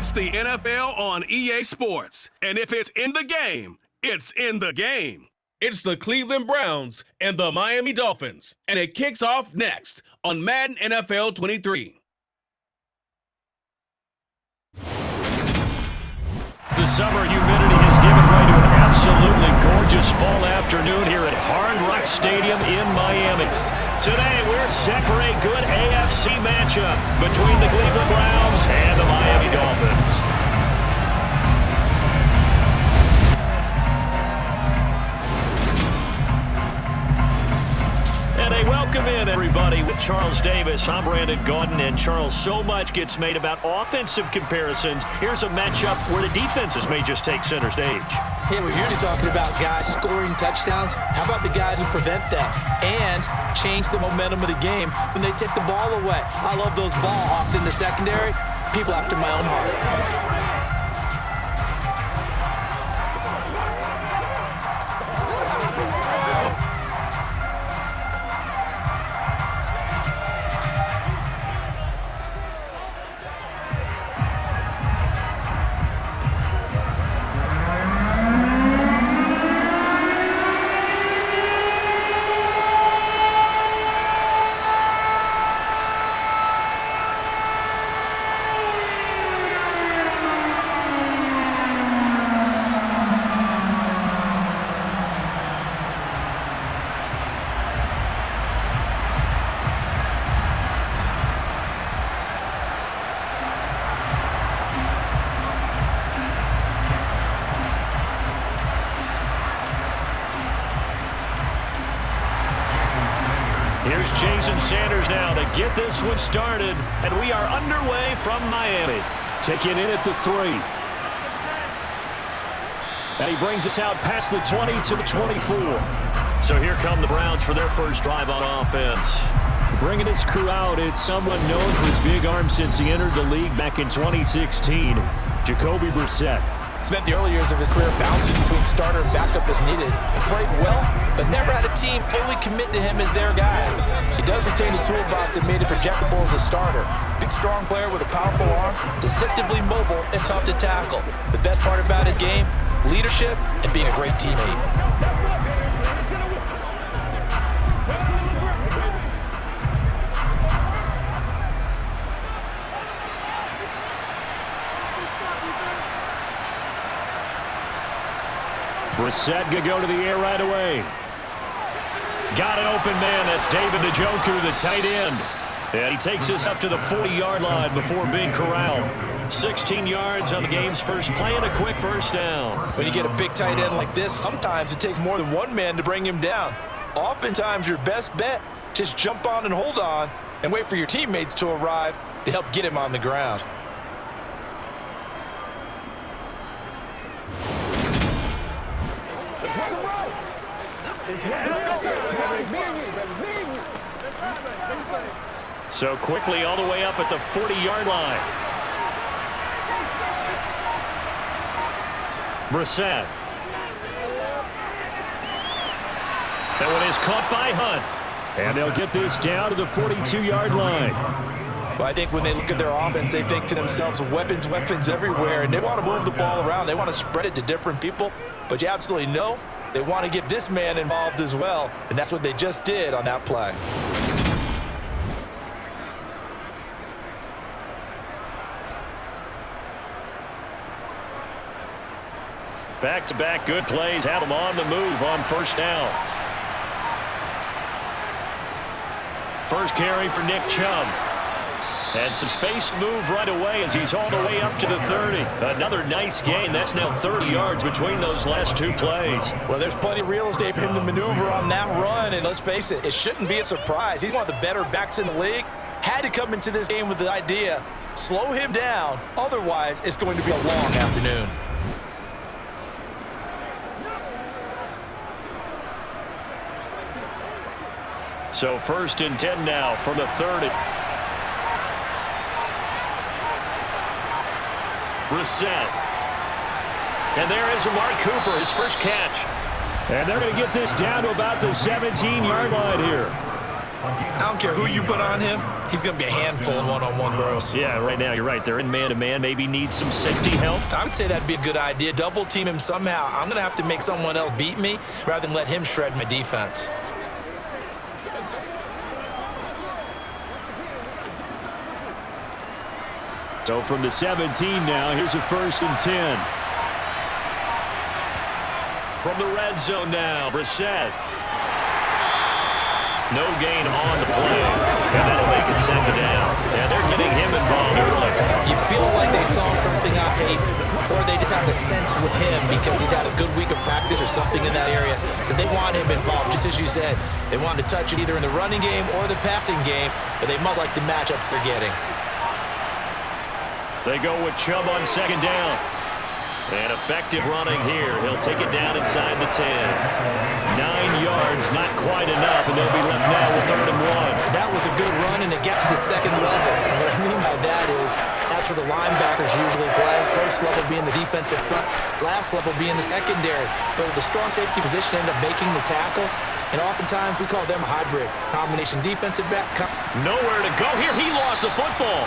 It's the NFL on EA Sports. And if it's in the game, it's in the game. It's the Cleveland Browns and the Miami Dolphins. And it kicks off next on Madden NFL 23. The summer humidity has given way to an absolutely gorgeous fall afternoon here at Hard Rock Stadium in Miami. Today, we're set for a good AFC matchup between the Cleveland Browns and the Miami Dolphins. And a welcome in, everybody, with Charles Davis. I'm Brandon Gaudin, and Charles, so much gets made about offensive comparisons. Here's a matchup where the defenses may just take center stage. Yeah, we're usually talking about guys scoring touchdowns. How about the guys who prevent them and change the momentum of the game when they take the ball away? I love those ball hawks in the secondary. People after my own heart. Here's Jason Sanders now to get this one started, and we are underway from Miami. Taking in at the 3. And he brings us out past the 20 to the 24. So here come the Browns for their first drive on offense. Bringing his crew out, it's someone known for his big arm since he entered the league back in 2016, Jacoby Brissett. Spent the early years of his career bouncing between starter and backup as needed. He played well, but never had a team fully commit to him as their guy. He does retain the toolbox that made him projectable as a starter. Big, strong player with a powerful arm, deceptively mobile and tough to tackle. The best part about his game, leadership and being a great teammate. Brissett can go to the air right away. Got an open man. That's David Njoku, the tight end. And he takes us up to the 40-yard line before being corralled. 16 yards on the game's first play and a quick first down. When you get a big tight end like this, sometimes it takes more than one man to bring him down. Oftentimes, your best bet, just jump on and hold on and wait for your teammates to arrive to help get him on the ground. So quickly all the way up at the 40-yard line. Brissett. That one is caught by Hunt. And they'll get this down to the 42-yard line. Well, I think when they look at their offense, they think to themselves, weapons everywhere, and they want to move the ball around. They want to spread it to different people, but you absolutely know they want to get this man involved as well, and that's what they just did on that play. Back-to-back good plays have them on the move on first down. First carry for Nick Chubb. And some space to move right away as he's all the way up to the 30. Another nice gain. That's now 30 yards between those last two plays. Well, there's plenty of real estate for him to maneuver on that run. And let's face it, it shouldn't be a surprise. He's one of the better backs in the league. Had to come into this game with the idea, slow him down. Otherwise, it's going to be a long afternoon. So 1st and 10 now from the 30. Brissett. And there is Amari Cooper, his first catch. And they're going to get this down to about the 17-yard line here. I don't care who you put on him, he's going to be a handful in one-on-one, bros. Yeah, right now you're right. They're in man-to-man. Maybe need some safety help. I would say that'd be a good idea. Double team him somehow. I'm going to have to make someone else beat me rather than let him shred my defense. So from the 17 now, here's a 1st and 10. From the red zone now, Brissett. No gain on the play, and that'll make it 2nd down. Yeah, they're getting him involved early. You feel like they saw something on tape, or they just have a sense with him because he's had a good week of practice or something in that area that they want him involved. Just as you said, they want to touch it either in the running game or the passing game, but they must like the matchups they're getting. They go with Chubb on 2nd down. And effective running here. He'll take it down inside the 10. 9 yards, not quite enough, and they'll be left now with 3rd and 1. That was a good run, and it got to the 2nd level. And what I mean by that is, that's where the linebackers usually play. 1st level being the defensive front, last level being the secondary. But the strong safety position ended up making the tackle. And oftentimes we call them a hybrid. Combination defensive back. Nowhere to go here. He lost the football.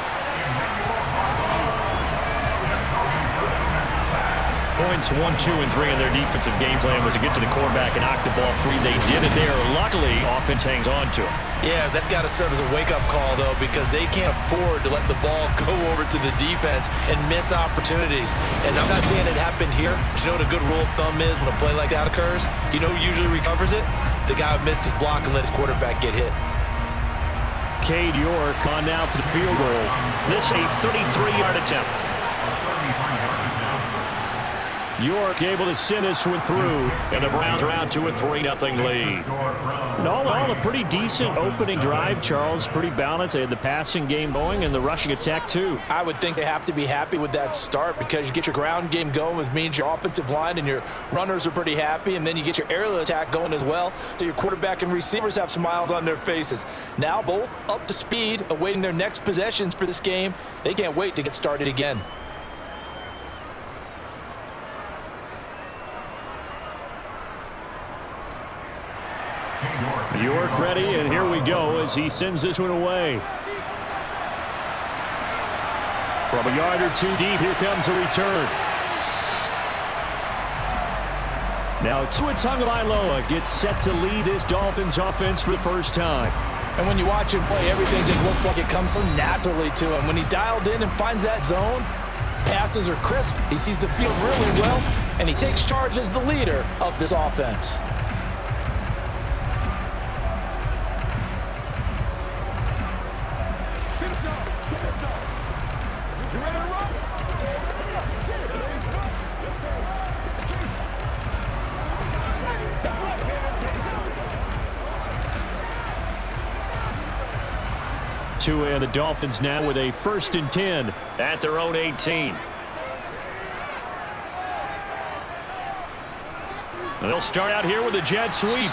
Points 1, 2, and 3 in their defensive game plan was to get to the quarterback and knock the ball free. They did it there. Luckily, offense hangs on to it. Yeah, that's got to serve as a wake-up call, though, because they can't afford to let the ball go over to the defense and miss opportunities. And I'm not saying it happened here, but you know what a good rule of thumb is when a play like that occurs? You know who usually recovers it? The guy who missed his block and let his quarterback get hit. Cade York on now for the field goal. This a 33-yard attempt. York able to send this one through, and the Browns are out to a 3-0 lead. And all in all, a pretty decent opening drive, Charles. Pretty balanced. They had the passing game going and the rushing attack, too. I would think they have to be happy with that start because you get your ground game going, which means your offensive line and your runners are pretty happy, and then you get your aerial attack going as well, so your quarterback and receivers have smiles on their faces. Now both up to speed, awaiting their next possessions for this game. They can't wait to get started again. York ready, and here we go as he sends this one away. From a yard or 2 deep, here comes a return. Now Tua Tagovailoa gets set to lead this Dolphins offense for the first time. And when you watch him play, everything just looks like it comes so naturally to him. When he's dialed in and finds that zone, passes are crisp, he sees the field really well, and he takes charge as the leader of this offense. Tua and the Dolphins now with a 1st and 10 at their own 18. And they'll start out here with a jet sweep.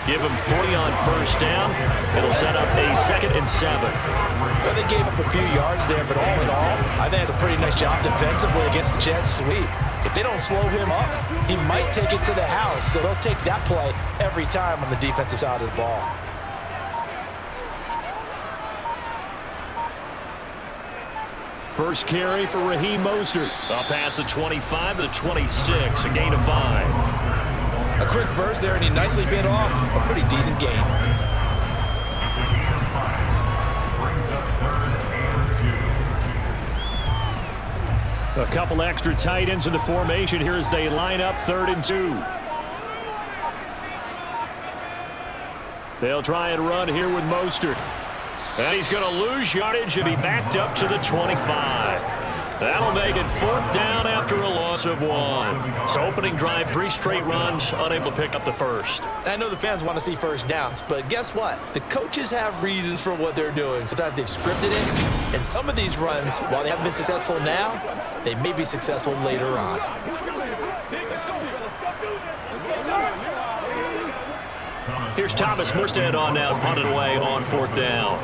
Give them 40 on 1st down. It'll set up a 2nd and 7. Well, they gave up a few yards there, but all in all, I think it's a pretty nice job defensively against the jet sweep. If they don't slow him up, he might take it to the house, so they'll take that play every time on the defensive side of the ball. First carry for Raheem Mostert. Up past the 25 to the 26, a gain of 5. A quick burst there, and he nicely bit off a pretty decent gain. A couple extra tight ends in the formation here as they line up 3rd and 2. They'll try and run here with Mostert. And he's going to lose yardage and be backed up to the 25. That'll make it 4th down after a loss of 1. So opening drive, 3 straight runs, unable to pick up the 1st. I know the fans want to see 1st downs, but guess what? The coaches have reasons for what they're doing. Sometimes they've scripted it, and some of these runs, while they haven't been successful now, they may be successful later on. Here's Thomas Morstead on now, punted away on 4th down.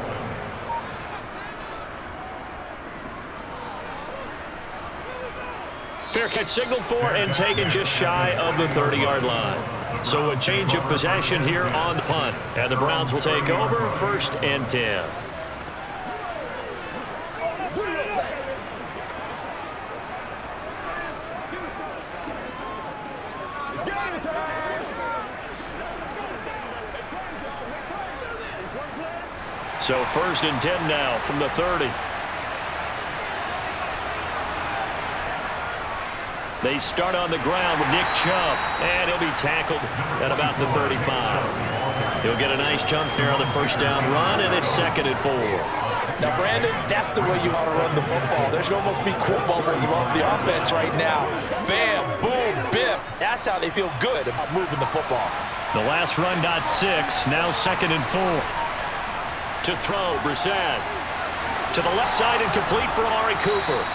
Fair catch signaled for and taken just shy of the 30-yard line. So a change of possession here on the punt. And the Browns will take over 1st and 10. So 1st and 10 now from the 30. They start on the ground with Nick Chubb, and he'll be tackled at about the 35. He'll get a nice chunk there on the 1st down run, and it's 2nd and 4. Now, Brandon, that's the way you want to run the football. There should almost be quote bubbles above the offense right now. Bam, boom, biff. That's how they feel good about moving the football. The last run got 6, now 2nd and 4. To throw, Brissett. To the left side and complete for Amari Cooper.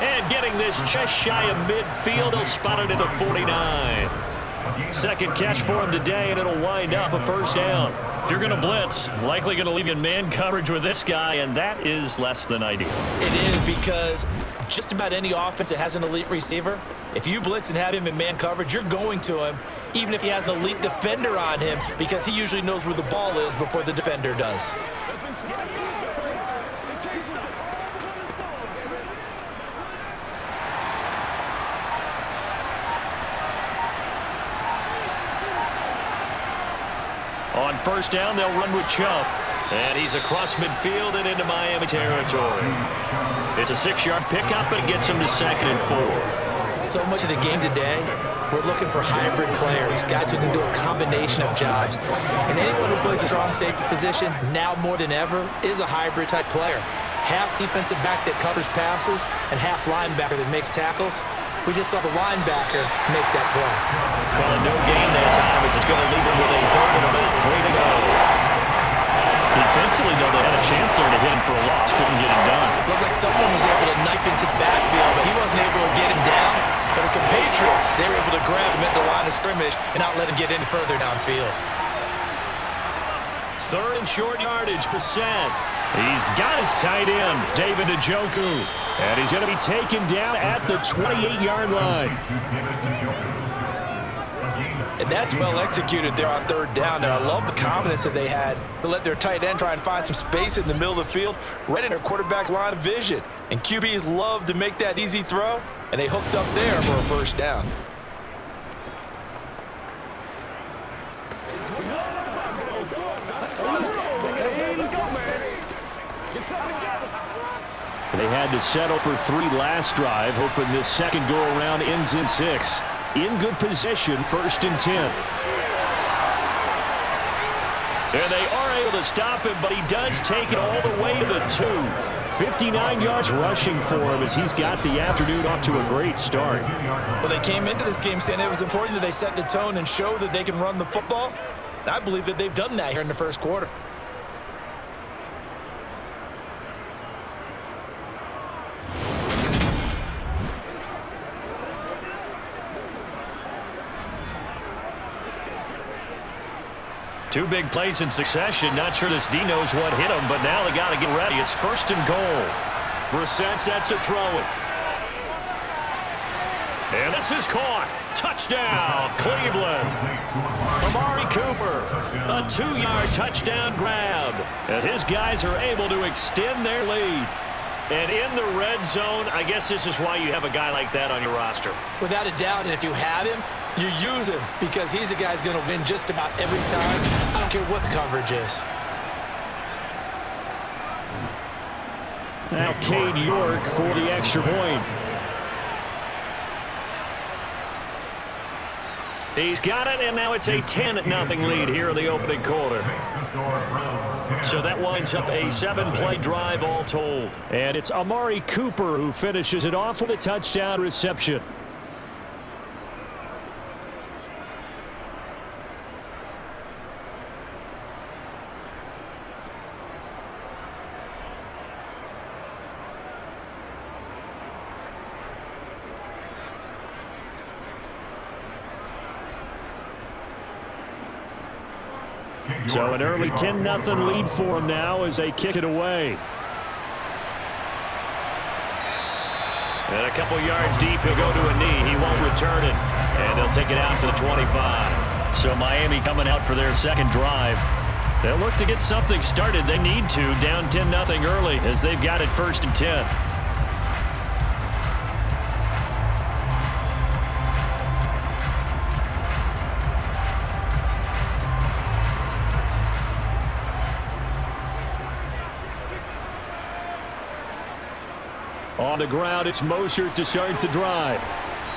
And getting this just shy of midfield, he'll spot it at the 49. Second catch for him today, and it'll wind up a 1st down. If you're going to blitz, likely going to leave you in man coverage with this guy, and that is less than ideal. It is, because just about any offense that has an elite receiver, if you blitz and have him in man coverage, you're going to him, even if he has an elite defender on him, because he usually knows where the ball is before the defender does. On 1st down, they'll run with Chubb. And he's across midfield and into Miami territory. It's a 6-yard pickup, but it gets him to 2nd and 4. So much of the game today, we're looking for hybrid players, guys who can do a combination of jobs. And anyone who plays a strong safety position, now more than ever, is a hybrid type player. Half defensive back that covers passes and half linebacker that makes tackles. We just saw the linebacker make that play. Calling no gain that time as it's going to leave him with a 3rd and about 3 to go. Defensively, though, they had a chance there to hit him for a loss. Couldn't get it done. Looked like someone was able to knife into the backfield, but he wasn't able to get him down. But his compatriots, they were able to grab him at the line of scrimmage and not let him get any further downfield. 3rd and short yardage, Brissett. He's got his tight end, David Njoku. And he's going to be taken down at the 28-yard line. And that's well executed there on 3rd down. And I love the confidence that they had to let their tight end try and find some space in the middle of the field, right in their quarterback's line of vision. And QBs love to make that easy throw, and they hooked up there for a 1st down. They had to settle for 3 last drive, hoping this second go-around ends in 6. In good position, 1st and 10. And they are able to stop him, but he does take it all the way to the 2. 59 yards rushing for him as he's got the afternoon off to a great start. Well, they came into this game saying it was important that they set the tone and show that they can run the football. And I believe that they've done that here in the 1st quarter. Two big plays in succession. Not sure this D knows what hit him, but now they got to get ready. It's 1st and goal. Brissett sets to throw it. And this is caught. Touchdown, Cleveland. Amari Cooper, a 2-yard touchdown grab. As his guys are able to extend their lead. And in the red zone, I guess this is why you have a guy like that on your roster. Without a doubt, and if you have him, you use him because he's the guy who's going to win just about every time. I don't care what the coverage is. Now Cade York for the extra point. He's got it, and now it's a 10-0 lead here in the opening quarter. So that winds up a 7-play drive all told. And it's Amari Cooper who finishes it off with a touchdown reception. So an early 10-0 lead for him now as they kick it away. And a couple yards deep, he'll go to a knee. He won't return it. And they'll take it out to the 25. So Miami coming out for their second drive. They'll look to get something started. They need to, down 10-0 early as they've got it 1st and 10. On the ground, it's Mostert to start the drive.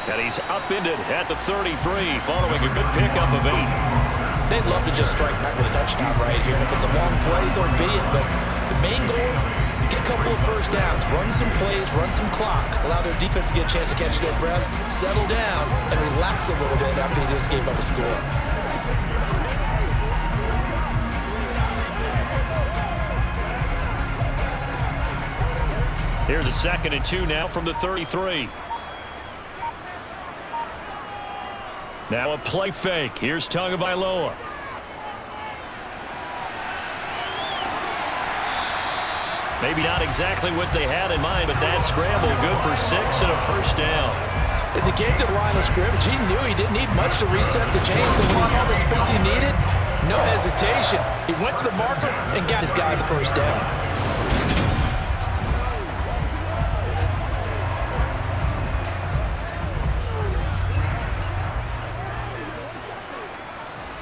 And he's upended at the 33 following a good pickup of 8. They'd love to just strike back with a touchdown right here. And if it's a long play, so be it. But the main goal, get a couple of first downs, run some plays, run some clock, allow their defense to get a chance to catch their breath, settle down, and relax a little bit after they just gave up a score. Here's a 2nd and 2 now from the 33. Now a play fake. Here's Tagovailoa. Maybe not exactly what they had in mind, but that scramble good for 6 and a first down. As he came to the line of scrimmage, he knew he didn't need much to reset the chains, so when he saw the space he needed, no hesitation. He went to the marker and got his guys a first down.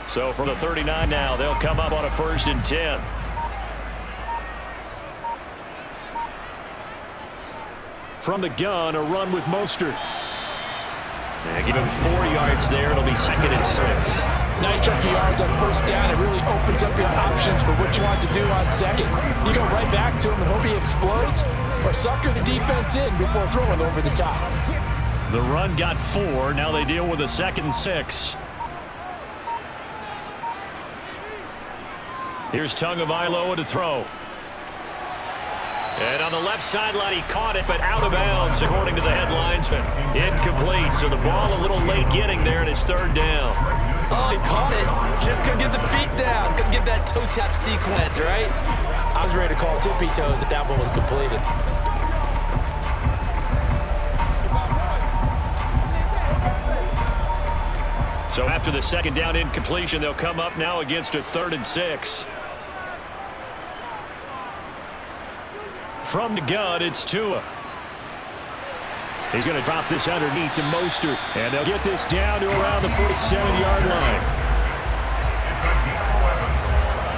So from the 39 now, they'll come up on a 1st and 10. From the gun, a run with Mostert. And give him 4 yards there. It'll be 2nd and 6. Nice chunk of yards on first down. It really opens up your options for what you want to do on second. You go right back to him and hope he explodes, or sucker the defense in before throwing over the top. The run got 4. Now they deal with a 2nd and 6. Here's Tagovailoa to throw. And on the left sideline, he caught it, but out of bounds, according to the head linesman. Incomplete, so the ball a little late getting there, and it's 3rd down. Oh, he caught it. Just couldn't get the feet down. Couldn't get that toe tap sequence, right? I was ready to call tippy toes if that one was completed. So after the 2nd down incompletion, they'll come up now against a 3rd and 6. From the gun, it's Tua. He's going to drop this underneath to Mostert, and they'll get this down to around the 47-yard line.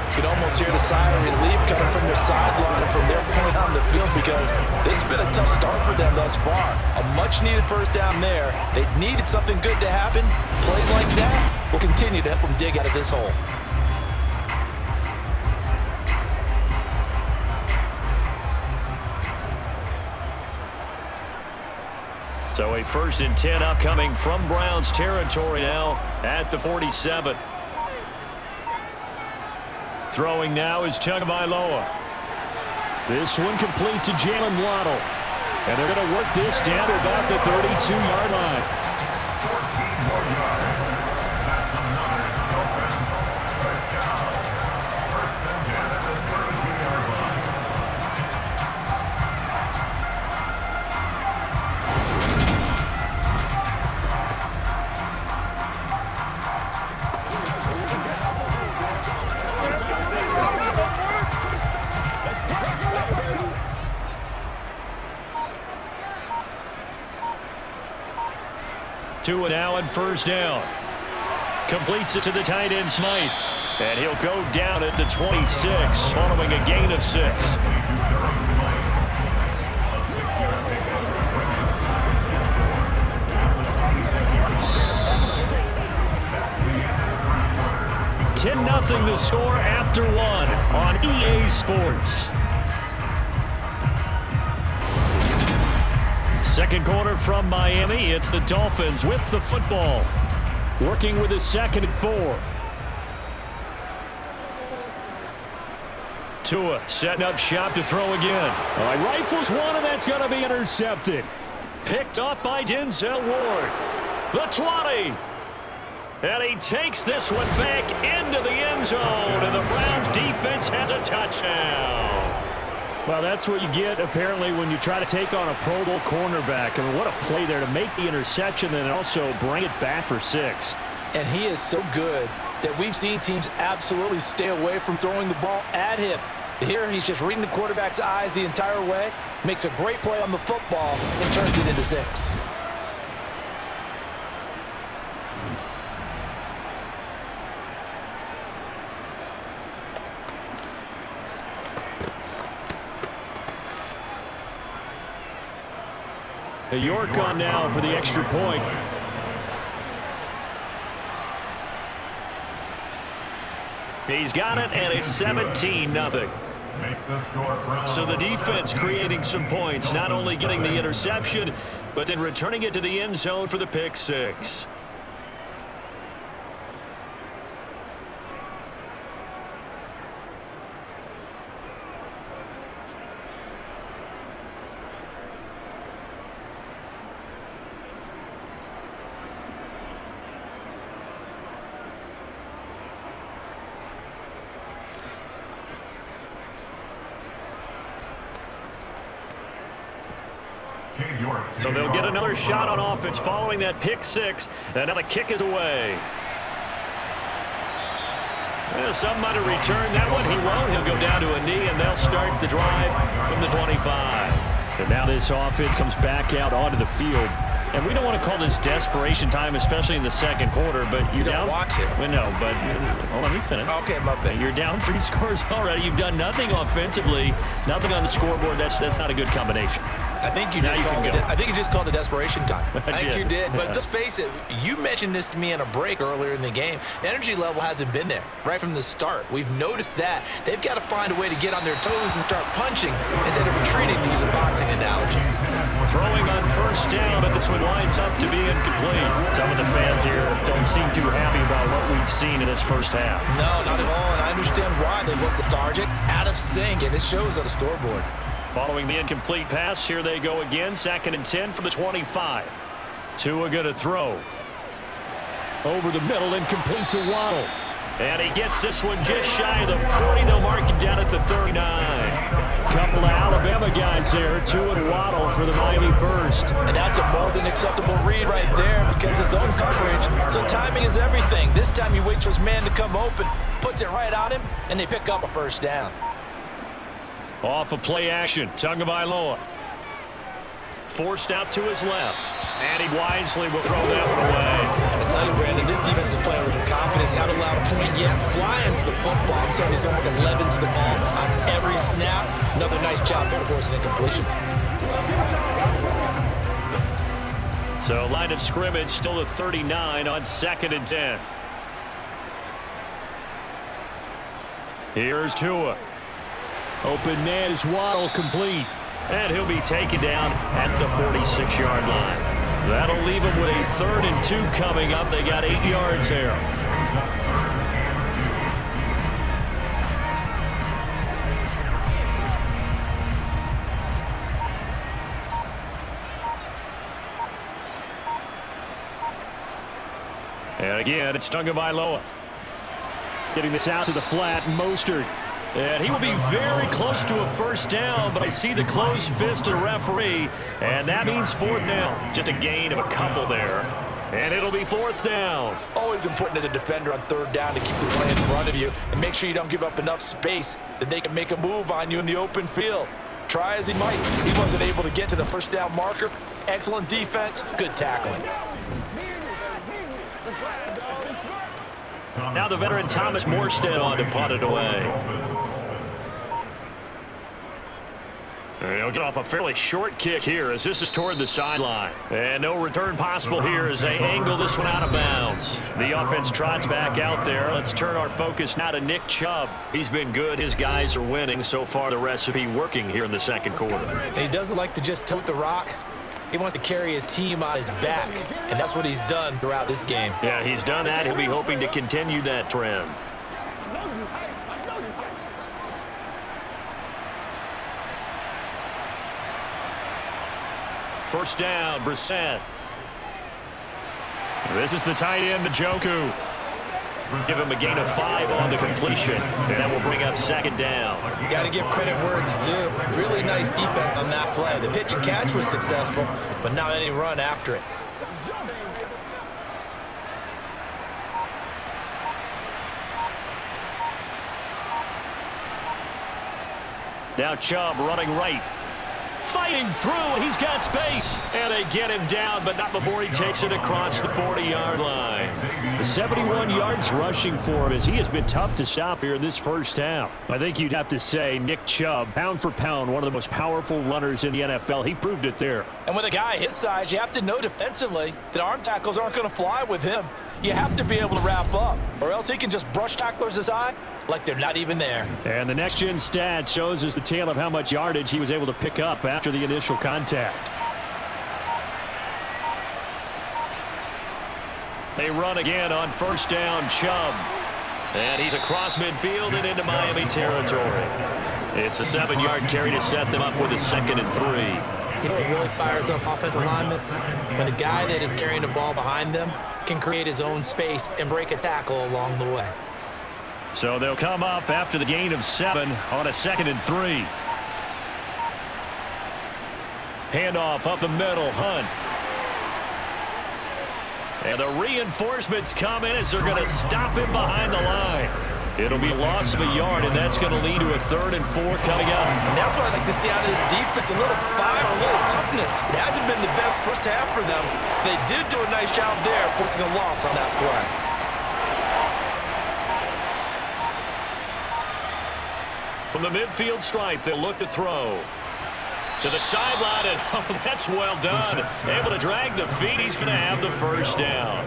You can almost hear the sigh of relief coming from their sideline and from their point on the field, because this has been a tough start for them thus far. A much-needed first down there. They needed something good to happen. Plays like that will continue to help them dig out of this hole. So a 1st and 10 upcoming from Browns territory now at the 47. Throwing now is Tagovailoa. This one complete to Jalen Waddle. And they're going to work this down to about the 32-yard line. Tua now on 1st down. Completes it to the tight end Smythe. And he'll go down at the 26 following a gain of 6. $10-0 the score after 1 on EA Sports. Second quarter from Miami. It's the Dolphins with the football. Working with a 2nd and 4. Tua setting up shop to throw again. Rifles one, and that's going to be intercepted. Picked up by Denzel Ward. The 20. And he takes this one back into the end zone, and the Browns defense has a touchdown. Well, that's what you get, apparently, when you try to take on a Pro Bowl cornerback. I mean, what a play there to make the interception and also bring it back for 6. And he is so good that we've seen teams absolutely stay away from throwing the ball at him. Here, he's just reading the quarterback's eyes the entire way, makes a great play on the football, and turns it into 6. York on now for the extra point. He's got it, and it's 17-0. So the defense creating some points, not only getting the interception, but then returning it to the end zone for the pick 6. So they'll get another shot on offense following that pick 6. And now the kick is away. Well, some might have returned that one. He won't. He'll go down to a knee, and they'll start the drive from the 25. And now this offense comes back out onto the field. And we don't want to call this desperation time, especially in the second quarter, but you don't want to. Well, no, but hold on, let me finish. Okay, my bad. You're down 3 scores already. You've done nothing offensively, nothing on the scoreboard. That's not a good combination. I think you just called it desperation time. I think you did. But let's face it, you mentioned this to me in a break earlier in the game. The energy level hasn't been there right from the start. We've noticed that. They've got to find a way to get on their toes and start punching instead of retreating, to use a boxing analogy. Throwing on first down, but this one winds up to be incomplete. Some of the fans here don't seem too happy about what we've seen in this first half. No, not at all, and I understand why. They look lethargic, out of sync, and it shows on the scoreboard. Following the incomplete pass, here they go again. 2nd and 10 for the 25. Tua going to throw. Over the middle, incomplete to Waddle. And he gets this one just shy of the 40. They'll mark it down at the 39. Couple of Alabama guys there, Tua and Waddle for the Miami first. And that's a more than acceptable read right there because of zone coverage. So timing is everything. This time he waits for his man to come open, puts it right on him, and they pick up a first down. Off of play action, Tagovailoa. Forced out to his left. And he wisely will throw that one away. I tell you, Brandon, this defense is playing with confidence. Haven't allowed a point yet. Flying to the football. I'm telling you, someone's 11 to the ball on every snap. Another nice job there for an incompletion. So line of scrimmage still the 39 on 2nd and 10. Here's Tua. Open man is Waddle, complete. And he'll be taken down at the 46-yard line. That'll leave him with a 3rd and 2 coming up. They got 8 yards there. And again, it's Tagovailoa. Getting this out to the flat, Mostert. And he will be very close to a first down, but I see the closed fist of the referee, and that means 4th down. Just a gain of a couple there, and it'll be 4th down. Always important as a defender on 3rd down to keep the play in front of you and make sure you don't give up enough space that they can make a move on you in the open field. Try as he might, he wasn't able to get to the first down marker. Excellent defense, good tackling. Now the veteran Thomas Morstead on to punt it away. He'll get off a fairly short kick here as this is toward the sideline. And no return possible here as they angle this one out of bounds. The offense trots back out there. Let's turn our focus now to Nick Chubb. He's been good. His guys are winning. So far, the recipe working here in the second quarter. And he doesn't like to just tote the rock. He wants to carry his team on his back, and that's what he's done throughout this game. Yeah, he's done that. He'll be hoping to continue that trend. First down, Brissett. This is the tight end, Njoku. Give him a gain of 5 on the completion, and that will bring up 2nd down. Got to give credit where it's due. Really nice defense on that play. The pitch and catch was successful, but not any run after it. Now Chubb running right. Fighting through. He's got space. And they get him down, but not before he takes it across the 40-yard line. The 71 yards rushing for him as he has been tough to stop here in this first half. I think you'd have to say Nick Chubb, pound for pound, one of the most powerful runners in the NFL. He proved it there. And with a guy his size, you have to know defensively that arm tackles aren't going to fly with him. You have to be able to wrap up, or else he can just brush tacklers aside like they're not even there. And the next-gen stat shows us the tale of how much yardage he was able to pick up after the initial contact. They run again on first down, Chubb. And he's across midfield and into Miami territory. It's a 7-yard carry to set them up with a 2nd and 3. You know what really fires up offensive linemen? When a guy that is carrying the ball behind them can create his own space and break a tackle along the way. So they'll come up after the gain of 7 on a 2nd and 3. Handoff up the middle, Hunt. And the reinforcements come in as they're going to stop him behind the line. It'll be a loss of a yard, and that's going to lead to a 3rd and 4 coming up. And that's what I like to see out of this defense, a little fire, a little toughness. It hasn't been the best first half for them. They did do a nice job there, forcing a loss on that play. From the midfield stripe, they'll look to throw. To the sideline, and oh, that's well done. Able to drag the feet. He's going to have the first down.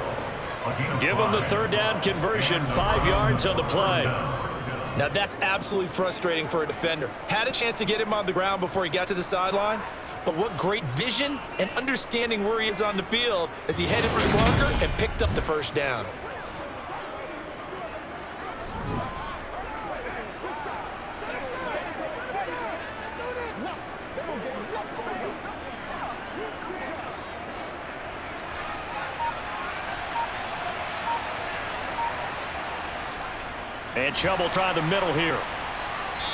Give him the 3rd down conversion, 5 yards on the play. Now that's absolutely frustrating for a defender. Had a chance to get him on the ground before he got to the sideline, but what great vision and understanding where he is on the field as he headed for the marker and picked up the first down. And Chubb will try the middle here.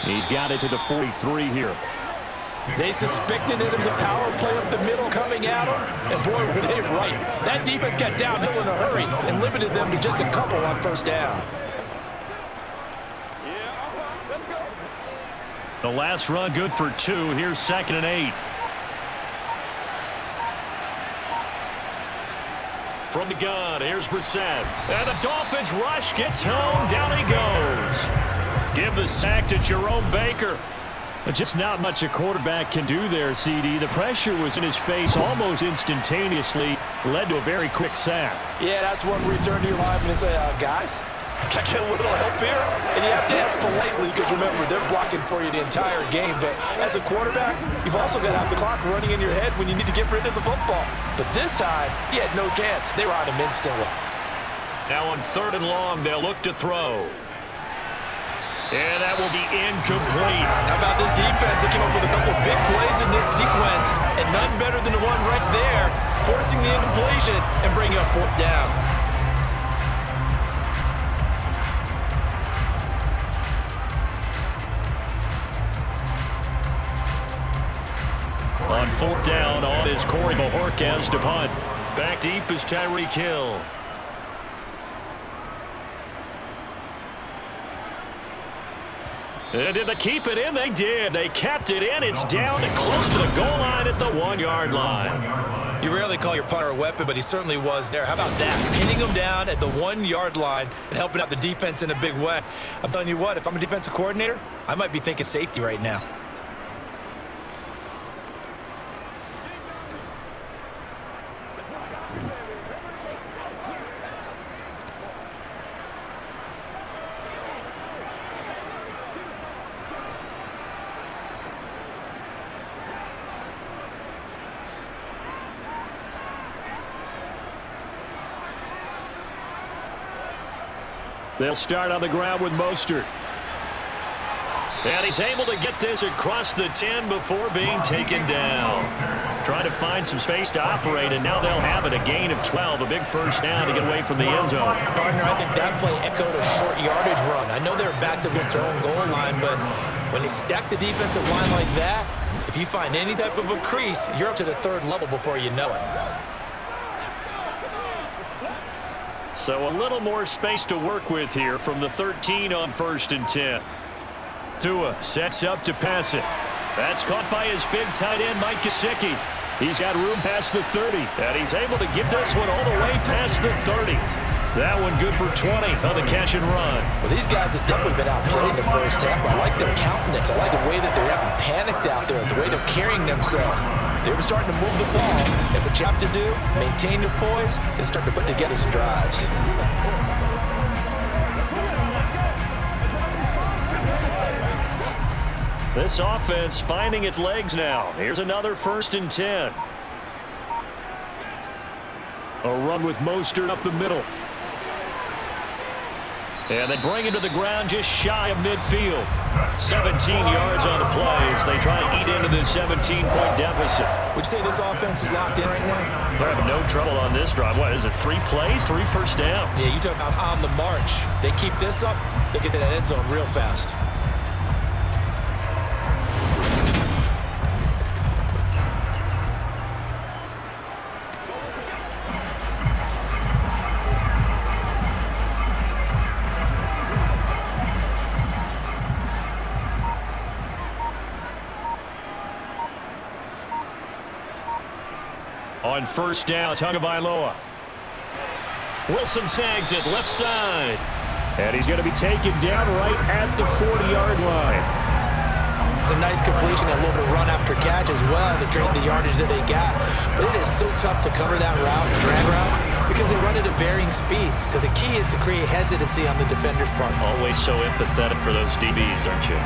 He's got it to the 43 here. They suspected it was a power play up the middle coming at him, and boy, were they right. That defense got downhill in a hurry and limited them to just a couple on first down. The last run good for 2. Here's 2nd and 8. From the gun, here's Brissett. And the Dolphins rush, gets home, down he goes. Give the sack to Jerome Baker. Just not much a quarterback can do there, CD. The pressure was in his face almost instantaneously, led to a very quick sack. Yeah, that's one where you turn to your lineman and say, guys, can I get a little help here? And you have to ask politely because, remember, they're blocking for you the entire game. But as a quarterback, you've also got to have the clock running in your head when you need to get rid of the football. But this time, he had no chance. They were on him instantly. Now on 3rd and long, they'll look to throw. And that will be incomplete. How about this defense that came up with a couple big plays in this sequence, and none better than the one right there, forcing the incompletion and bringing up 4th down. On 4th down, on is Corey Bojorquez to punt. Back deep is Tyreek Hill. And did they keep it in? They did. They kept it in. It's down and close to the goal line at the 1-yard line. You rarely call your punter a weapon, but he certainly was there. How about that? Pinning him down at the 1-yard line and helping out the defense in a big way. I'm telling you what, if I'm a defensive coordinator, I might be thinking safety right now. They'll start on the ground with Mostert. And he's able to get this across the 10 before being taken down. Trying to find some space to operate, and now they'll have it. A gain of 12, a big first down to get away from the end zone. Partner, I think that play echoed a short yardage run. I know they're backed up against their own goal line, but when you stack the defensive line like that, if you find any type of a crease, you're up to the 3rd level before you know it. So a little more space to work with here from the 13 on 1st and 10. Tua sets up to pass it. That's caught by his big tight end, Mike Gesicki. He's got room past the 30, and he's able to get this one all the way past the 30. That one good for 20 on the catch and run. Well, these guys have definitely been outplayed in the first half. I like their countenance. I like the way that they haven't panicked out there, the way they're carrying themselves. They were starting to move the ball, and what you have to do, maintain your poise, and start to put together some drives. This offense finding its legs now. Here's another 1st and 10. A run with Mostert up the middle. And they bring it to the ground just shy of midfield. 17 yards on the play as they try to eat into this 17-point deficit. Would you say this offense is locked in right now? They're having no trouble on this drive. What is it, 3 plays, 3 first downs? Yeah, you talk about on the march. They keep this up, they get to that end zone real fast. On 1st down, Tagovailoa. Wilson sags it left side. And he's going to be taken down right at the 40-yard line. It's a nice completion, a little bit of run after catch as well to create the yardage that they got. But it is so tough to cover that route, drag route, because they run it at varying speeds. Because the key is to create hesitancy on the defender's part. Always so empathetic for those DBs, aren't you?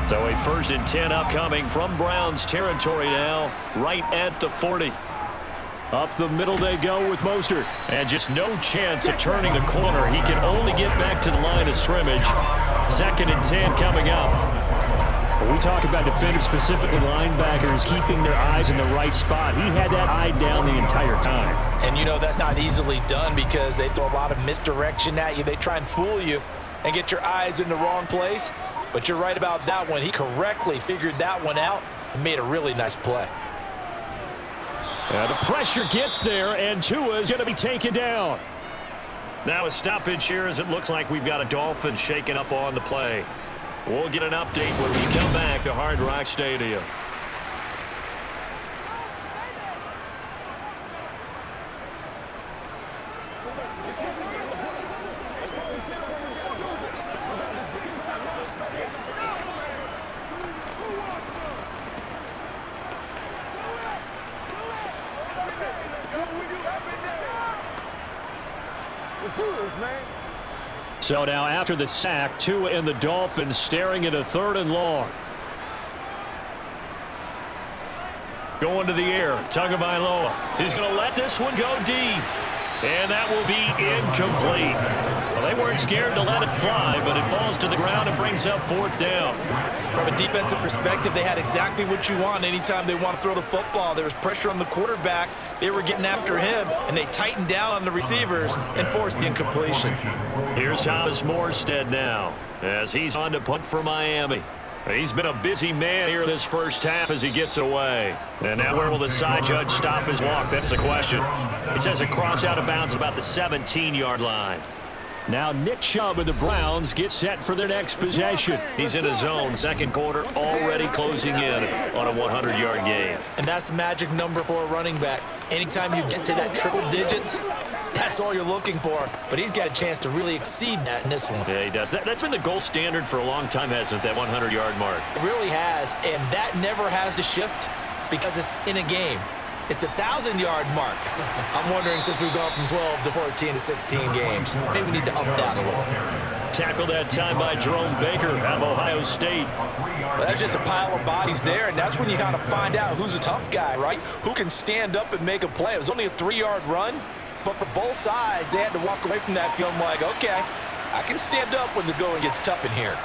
So a 1st and 10 upcoming from Browns territory now, right at the 40. Up the middle they go with Mostert. And just no chance of turning the corner. He can only get back to the line of scrimmage. 2nd and 10 coming up. When we talk about defenders, specifically linebackers, keeping their eyes in the right spot, he had that eye down the entire time. And you know that's not easily done because they throw a lot of misdirection at you. They try and fool you and get your eyes in the wrong place. But you're right about that one. He correctly figured that one out and made a really nice play. The pressure gets there, and Tua is going to be taken down. Now a stoppage here as it looks like we've got a Dolphins shaking up on the play. We'll get an update when we come back to Hard Rock Stadium. So now after the sack, Tua and the Dolphins staring at a 3rd and long. Going to the air, Tagovailoa. He's going to let this one go deep. And that will be incomplete. Well, they weren't scared to let it fly, but it falls to the ground and brings up 4th down. From a defensive perspective, they had exactly what you want anytime they want to throw the football. There was pressure on the quarterback. They were getting after him, and they tightened down on the receivers and forced the incompletion. Here's Thomas Morstead now as he's on to punt for Miami. He's been a busy man here this first half as he gets away. And now where will the side judge stop his walk? That's the question. He says it crossed out of bounds about the 17-yard line. Now Nick Chubb and the Browns get set for their next possession. He's in his zone, 2nd quarter, already closing in on a 100-yard game. And that's the magic number for a running back. Anytime you get to that triple digits, that's all you're looking for. But he's got a chance to really exceed that in this one. Yeah, he does. That's been the gold standard for a long time, hasn't it, that 100-yard mark? It really has, and that never has to shift because it's in a game. It's the 1,000-yard mark. I'm wondering, since we've gone from 12 to 14 to 16 games, maybe we need to up that a little. Tackled that time by Jerome Baker out of Ohio State. Well, that's just a pile of bodies there, and that's when you got to find out who's a tough guy, right? Who can stand up and make a play. It was only a 3-yard run, but for both sides, they had to walk away from that feeling like, okay, I can stand up when the going gets tough in here.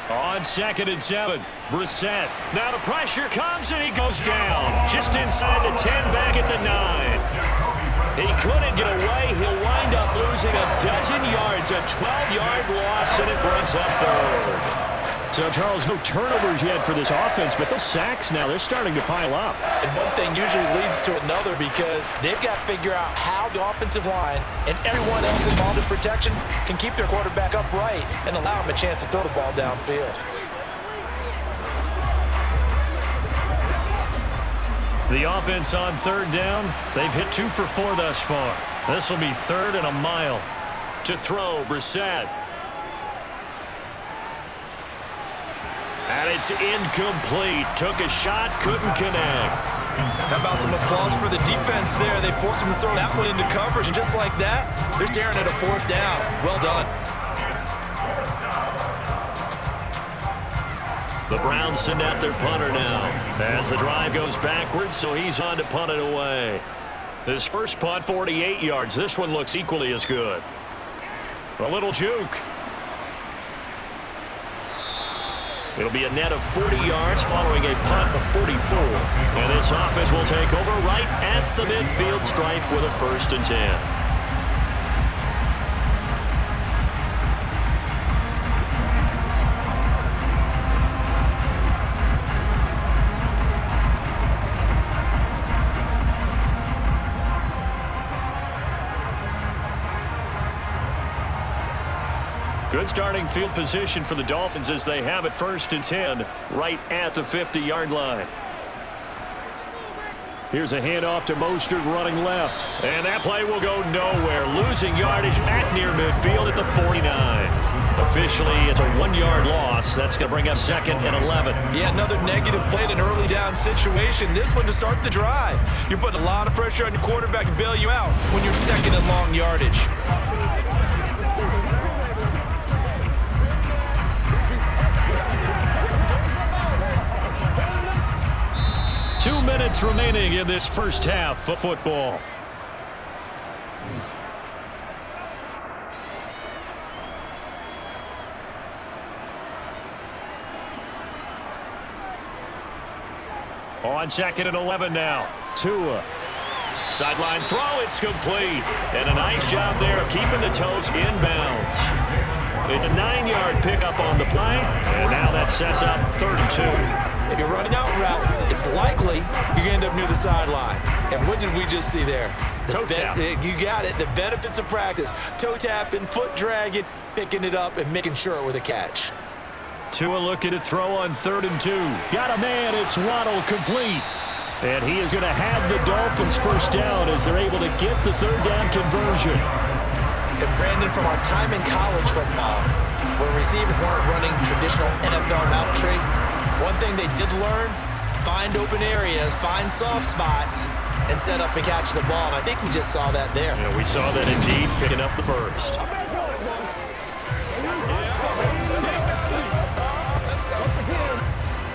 On 2nd and 7, Brissett. Now the pressure comes and he goes down. Just inside the 10, back at the 9. He couldn't get away. He'll wind up losing a dozen yards, a 12-yard loss, and it brings up 3rd. So, Charles, no turnovers yet for this offense, but those sacks now, they're starting to pile up. And one thing usually leads to another because they've got to figure out how the offensive line and everyone else involved in protection can keep their quarterback upright and allow him a chance to throw the ball downfield. The offense on third down, they've hit 2 for 4 thus far. This will be 3rd and a mile. To throw, Brissett. And it's incomplete. Took a shot, couldn't connect. How about some applause for the defense there? They forced him to throw that one into coverage, and just like that, they're staring at a 4th down. Well done. The Browns send out their punter now as the drive goes backwards, so he's on to punt it away. His first punt, 48 yards. This one looks equally as good. A little juke. It'll be a net of 40 yards following a punt of 44. And this offense will take over right at the midfield stripe with a 1st and 10. Good starting field position for the Dolphins as they have it 1st and 10 right at the 50-yard line. Here's a handoff to Mostert running left. And that play will go nowhere. Losing yardage back near midfield at the 49. Officially, it's a 1-yard loss. That's going to bring us 2nd and 11. Yeah, another negative play in an early down situation. This one to start the drive. You're putting a lot of pressure on your quarterback to bail you out when you're 2nd and long yardage. 2 minutes remaining in this first half of football. On 2nd and 11 now. Tua. Sideline throw, it's complete. And a nice job there of keeping the toes inbounds. It's a 9-yard pickup on the play, and now that sets up 3rd and 2. If you're running out route, it's likely you're going to end up near the sideline. And what did we just see there? Toe tap. You got it. The benefits of practice. Toe tapping, foot dragging, picking it up, and making sure it was a catch. Tua looking to throw on 3rd and 2. Got a man. It's Waddle complete. And he is going to have the Dolphins 1st down as they're able to get the 3rd down conversion. And Brandon, from our time in college football, where receivers weren't running traditional NFL route tree, one thing they did learn, find open areas, find soft spots, and set up and catch the ball. And I think we just saw that there. Yeah, we saw that indeed, picking up the 1st.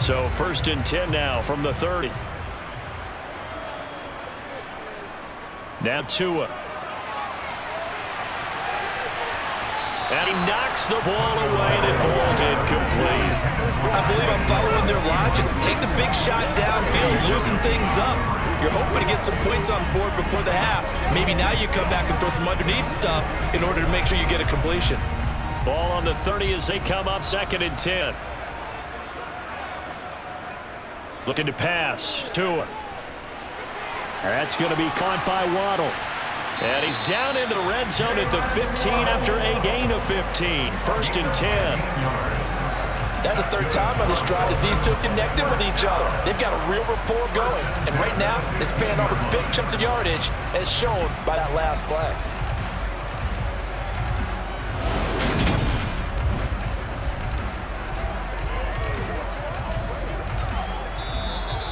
So 1st and 10 now from the 30. Now Tua. And he knocks the ball away and it falls incomplete. I believe I'm following their logic. Take the big shot downfield, loosen things up. You're hoping to get some points on the board before the half. Maybe now you come back and throw some underneath stuff in order to make sure you get a completion. Ball on the 30 as they come up 2nd and 10. Looking to pass. Tua. That's going to be caught by Waddle. And he's down into the red zone at the 15 after a gain of 15. 1st and 10. That's the 3rd time on this drive that these two connected with each other. They've got a real rapport going. And right now, it's paying off with big chunks of yardage as shown by that last play.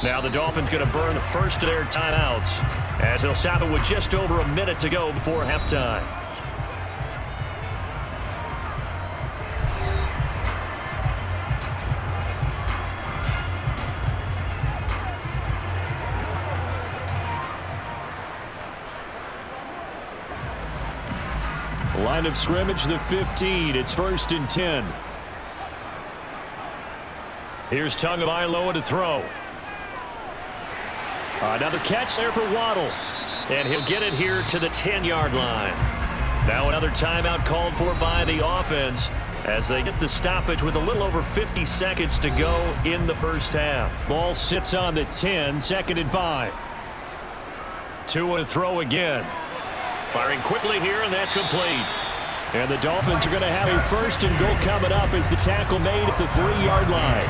Now the Dolphins going to burn the first of their timeouts as they'll stop it with just over a minute to go before halftime. Line of scrimmage, the 15. It's 1st and 10. Here's Tagovailoa to throw. Another catch there for Waddle. And he'll get it here to the 10-yard line. Now another timeout called for by the offense as they get the stoppage with a little over 50 seconds to go in the first half. Ball sits on the 10, 2nd and 5. Tua to throw again. Firing quickly here, and that's complete. And the Dolphins are going to have a 1st and goal coming up as the tackle made at the 3-yard line.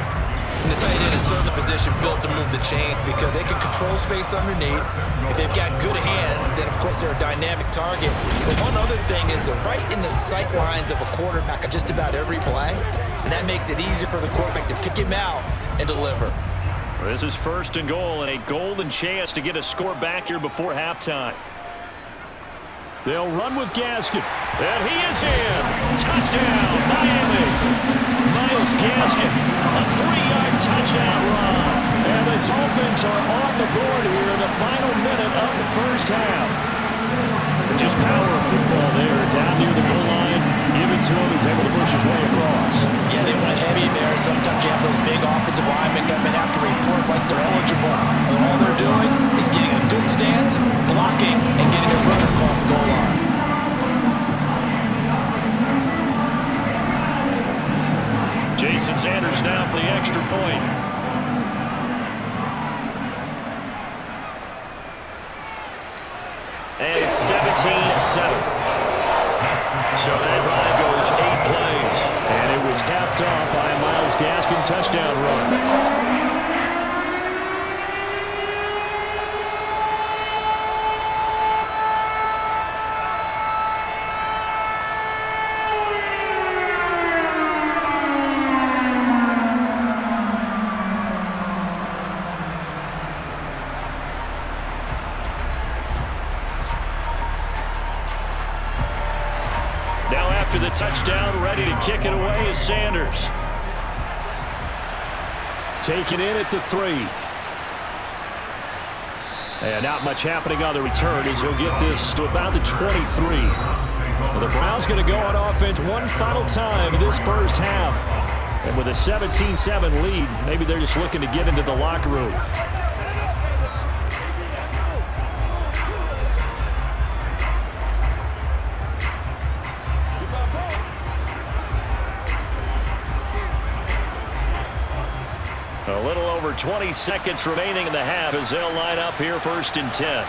And the tight end is certainly the position built to move the chains because they can control space underneath. If they've got good hands, then of course they're a dynamic target. But one other thing is they're right in the sight lines of a quarterback on just about every play. And that makes it easier for the quarterback to pick him out and deliver. This is 1st and goal and a golden chance to get a score back here before halftime. They'll run with Gaskin. And he is in. Touchdown, Miami. Myles Gaskin, a 3-yard touchdown run. And the Dolphins are on the board here in the final minute of the first half. Just power of football there. Down near the goal line. Give it to him. He's able to push his way across. Yeah, they went heavy there. Sometimes you have those big offensive linemen coming after report like they're eligible. And all they're doing is getting a good stance, blocking, and getting a run across the goal line. Jason Sanders now for the extra point. And it's 17-7. So that drive goes 8 plays. And it was capped off by a Myles Gaskin touchdown run. After the touchdown, ready to kick it away is Sanders. Taken in at the 3. And not much happening on the return as he'll get this to about the 23. Well, the Browns going to go on offense one final time in this first half. And with a 17-7 lead, maybe they're just looking to get into the locker room. A little over 20 seconds remaining in the half as they'll line up here 1st and 10.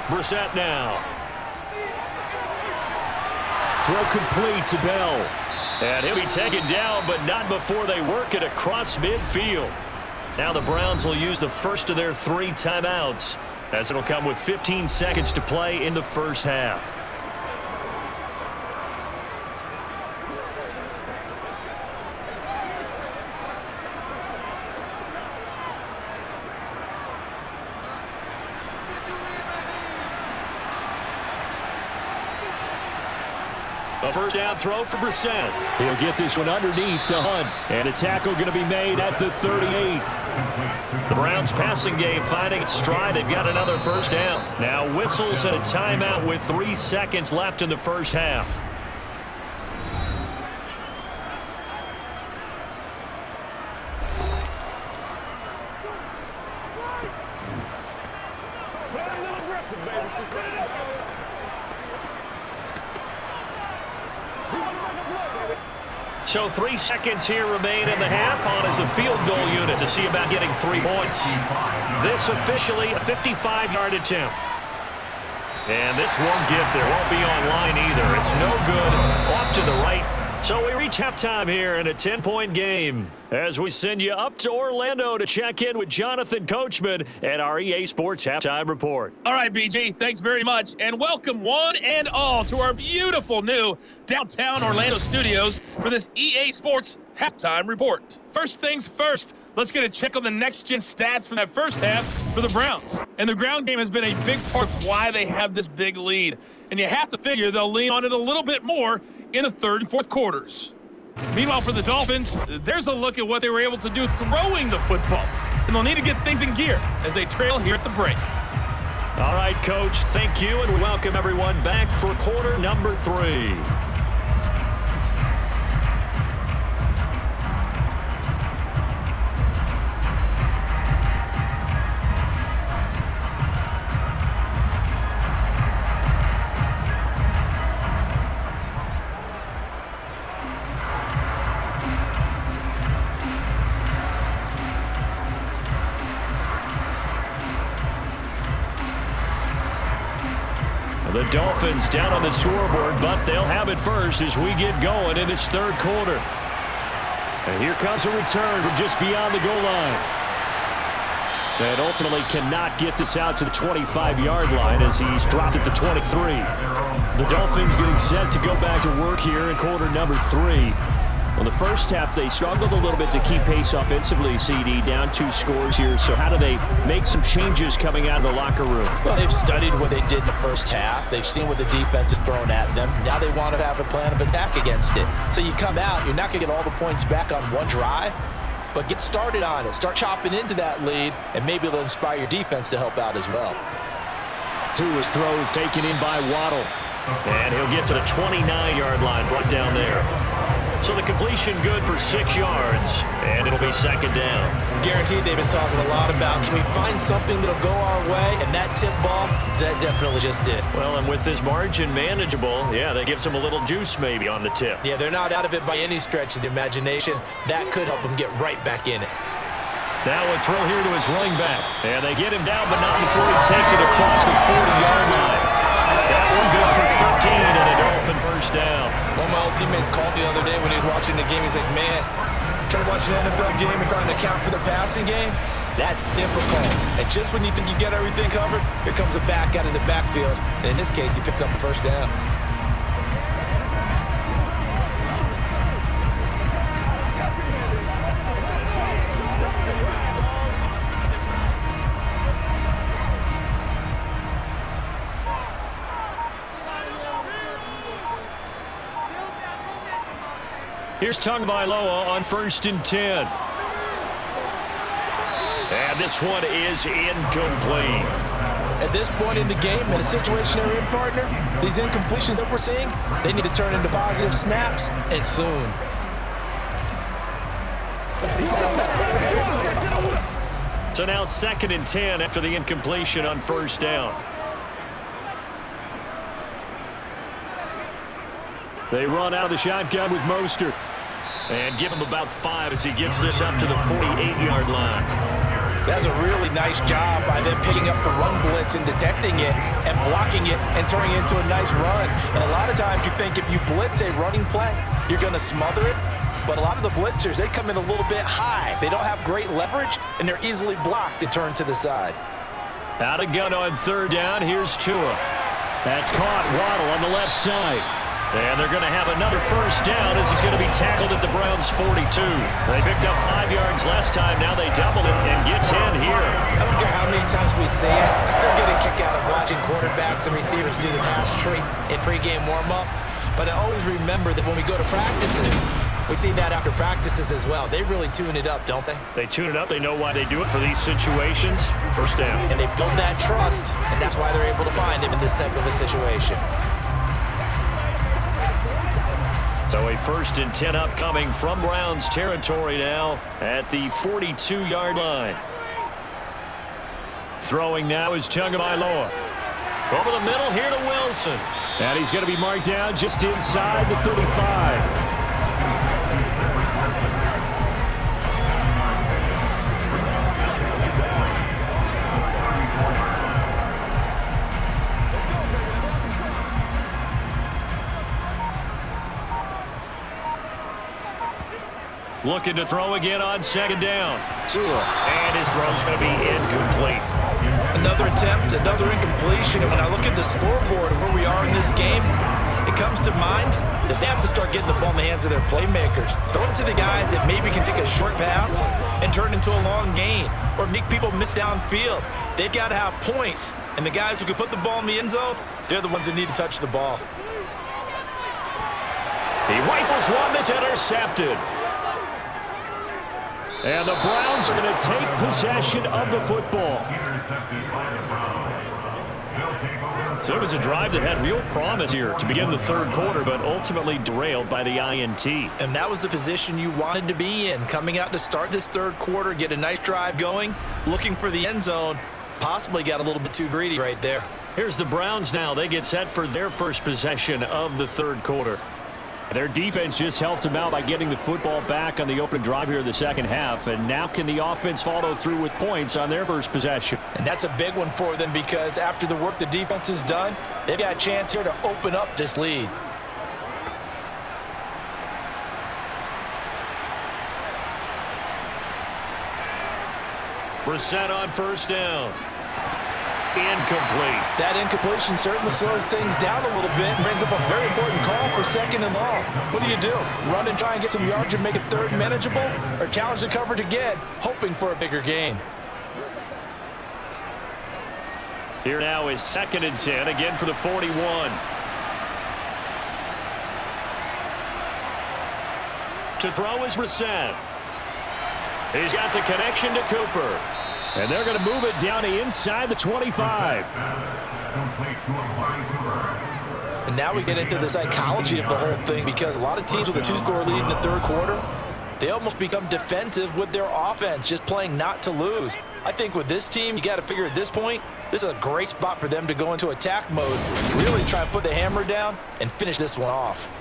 Brissett now. Throw complete to Bell. And he'll be taken down, but not before they work it across midfield. Now the Browns will use the first of their 3 timeouts as it'll come with 15 seconds to play in the first half. A 1st down throw for Brissett. He'll get this one underneath to Hunt. And a tackle going to be made at the 38. The Browns passing game finding its stride. They've got another 1st down. Now whistles and a timeout with 3 seconds left in the first half. So 3 seconds here remain in the half on as a field goal unit to see about getting 3 points. This officially a 55-yard attempt. And this won't get there. Won't be online either. It's no good. Off to the right. So we reach halftime here in a 10-point game as we send you up to Orlando to check in with Jonathan Coachman at our EA Sports Halftime Report. All right, BG, thanks very much, and welcome one and all to our beautiful new downtown Orlando studios for this EA Sports Halftime Report. First things first, let's get a check on the next-gen stats from that first half for the Browns. And the ground game has been a big part of why they have this big lead. And you have to figure they'll lean on it a little bit more in the 3rd and 4th quarters. Meanwhile, for the Dolphins, there's a look at what they were able to do throwing the football. And they'll need to get things in gear as they trail here at the break. All right, Coach, thank you, and welcome everyone back for quarter number 3. The Dolphins down on the scoreboard, but they'll have it first as we get going in this third quarter. And here comes a return from just beyond the goal line. And ultimately cannot get this out to the 25-yard line as he's dropped it to 23. The Dolphins getting set to go back to work here in quarter number 3. Well, the first half, they struggled a little bit to keep pace offensively, CD, down 2 scores here. So how do they make some changes coming out of the locker room? Well, they've studied what they did in the first half. They've seen what the defense is throwing at them. Now they want to have a plan of attack against it. So you come out, you're not going to get all the points back on one drive, but get started on it. Start chopping into that lead, and maybe it'll inspire your defense to help out as well. Tua's throws taken in by Waddle. And he'll get to the 29-yard line, brought down there. So the completion good for 6 yards, and it'll be second down. Guaranteed they've been talking a lot about, can we find something that'll go our way? And that tip ball, that definitely just did. Well, and with this margin manageable, yeah, that gives them a little juice maybe on the tip. Yeah, they're not out of it by any stretch of the imagination. That could help them get right back in it. Now a throw here to his running back. And they get him down, but not before he takes it across the 40-yard line. That one good for 13 and a Dolphin first down. One of my old teammates called the other day when he was watching the game. He's like, man, trying to watch an NFL game and trying to account for the passing game, that's difficult. And just when you think you get everything covered, here comes a back out of the backfield. And in this case, he picks up a first down. Here's Tagovailoa on 1st and 10. And this one is incomplete. At this point in the game, in a situation they're in, partner, these incompletions that we're seeing, they need to turn into positive snaps, and soon. So now 2nd and 10 after the incompletion on 1st down. They run out of the shotgun with Mostert. And give him about 5 as he gets this up to the 48-yard line. That's a really nice job by them picking up the run blitz and detecting it and blocking it and turning it into a nice run. And a lot of times you think if you blitz a running play, you're going to smother it. But a lot of the blitzers, they come in a little bit high. They don't have great leverage, and they're easily blocked to turn to the side. Out of gun on 3rd down. Here's Tua. That's caught. Waddle on the left side. And they're going to have another first down as he's going to be tackled at the Browns' 42. They picked up 5 yards last time. Now they double it and get 10 here. I don't care how many times we say it. I still get a kick out of watching quarterbacks and receivers do the pass treat in pregame warm-up. But I always remember that when we go to practices, we see that after practices as well. They really tune it up, don't they? They tune it up. They know why they do it for these situations. First down. And they build that trust, and that's why they're able to find him in this type of a situation. So a 1st and 10 upcoming from Browns territory now at the 42-yard line. Throwing now is Tagovailoa. Over the middle here to Wilson. And he's going to be marked down just inside the 35. Looking to throw again on 2nd down. Tua. And his throw's going to be incomplete. Another attempt, another incompletion. And when I look at the scoreboard and where we are in this game, it comes to mind that they have to start getting the ball in the hands of their playmakers. Throw it to the guys that maybe can take a short pass and turn it into a long gain or make people miss downfield. They've got to have points. And the guys who can put the ball in the end zone, they're the ones that need to touch the ball. He rifles one that's intercepted. And the Browns are going to take possession of the football. So it was a drive that had real promise here to begin the 3rd quarter, but ultimately derailed by the INT. And that was the position you wanted to be in. Coming out to start this 3rd quarter, get a nice drive going, looking for the end zone. Possibly got a little bit too greedy right there. Here's the Browns now. They get set for their first possession of the 3rd quarter. Their defense just helped them out by getting the football back on the open drive here in the second half. And now can the offense follow through with points on their first possession? And that's a big one for them because after the work the defense has done, they've got a chance here to open up this lead. Brissett on first down. Incomplete. That incompletion certainly slows things down a little bit and brings up a very important call for second and long. What do? Run and try and get some yards and make it third manageable, or challenge the coverage again, hoping for a bigger gain? Here now is 2nd and 10, again for the 41. To throw is Brissett. He's got the connection to Cooper. And they're going to move it down to inside the 25. And now we get into the psychology of the whole thing, because a lot of teams with a 2-score lead in the third quarter, they almost become defensive with their offense, just playing not to lose. I think with this team, you got to figure at this point, this is a great spot for them to go into attack mode, really try to put the hammer down and finish this one off.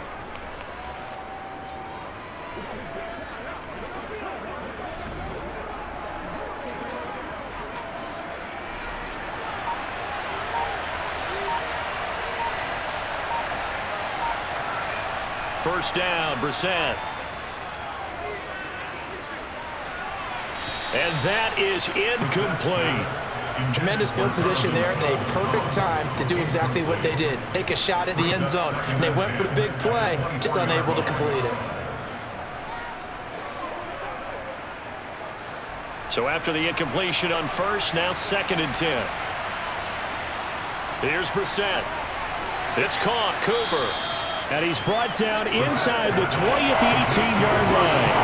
First down, Brissett. And that is incomplete. Tremendous field position there and a perfect time to do exactly what they did. Take a shot at the end zone. And they went for the big play, just unable to complete it. So after the incompletion on first, now 2nd and 10. Here's Brissett. It's caught. Cooper. And he's brought down inside the 20 at the 18-yard line.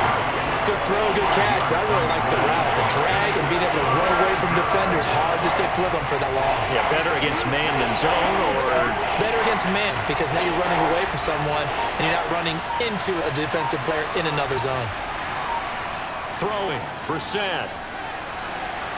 Good throw, good catch, but I really like the route. The drag and being able to run away from defenders, hard to stick with them for that long. Yeah, better against man than zone, or? Better against man, because now you're running away from someone and you're not running into a defensive player in another zone. Throwing, Brissett.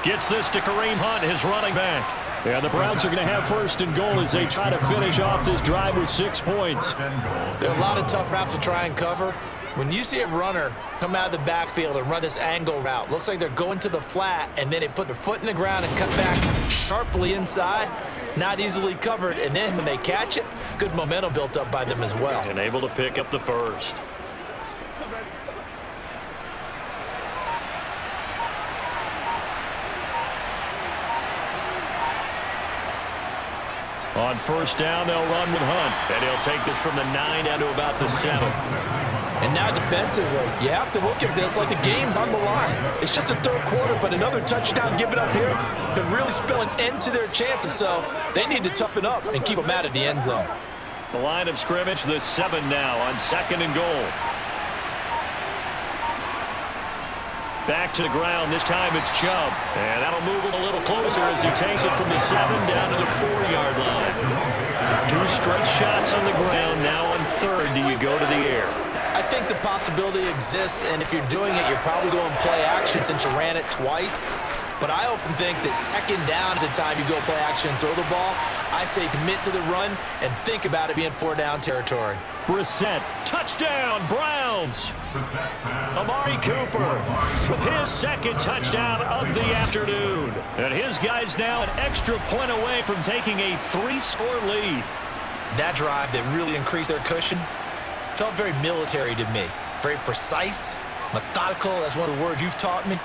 Gets this to Kareem Hunt, his running back. Yeah, the Browns are going to have 1st and goal as they try to finish off this drive with 6 points. There are a lot of tough routes to try and cover. When you see a runner come out of the backfield and run this angle route, looks like they're going to the flat, and then they put their foot in the ground and cut back sharply inside, not easily covered, and then when they catch it, good momentum built up by them as well. And able to pick up the first. On first down, they'll run with Hunt. And he'll take this from the 9 down to about the 7. And now defensively, you have to look at this like the game's on the line. It's just the third quarter, but another touchdown given up here could really spell an end to their chances, so they need to toughen up and keep them out of the end zone. The line of scrimmage, the 7 now on 2nd and goal. Back to the ground. This time it's Chubb. And that'll move it a little closer as he takes it from the 7 down to the 4-yard line. 2 straight shots on the ground. Now on 3rd, do you go to the air? I think the possibility exists, and if you're doing it, you're probably going play action since you ran it twice. But I often think that 2nd down is the time you go play action and throw the ball. I say commit to the run and think about it being 4-down territory. Brissett. Touchdown, Browns! Amari Cooper with his 2nd touchdown of the afternoon. And his guys now an extra point away from taking a 3-score lead. That drive that really increased their cushion felt very military to me. Very precise, methodical, that's one of the words you've taught me.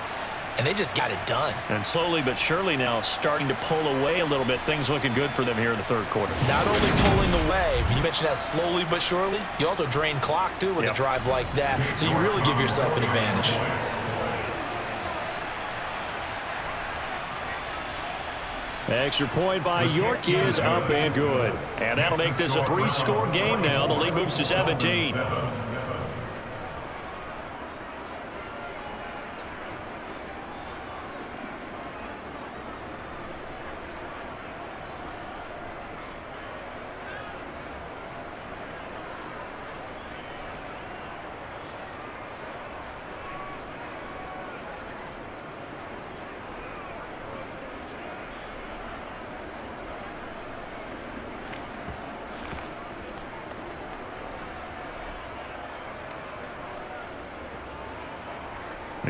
And they just got it done. And slowly but surely now starting to pull away a little bit. Things looking good for them here in the 3rd quarter. Not only pulling away, but you mentioned that slowly but surely, you also drain clock too with a drive like that. So you really give yourself an advantage. Extra point by York is up and good. And that'll make this a 3-score game now. The lead moves to 17.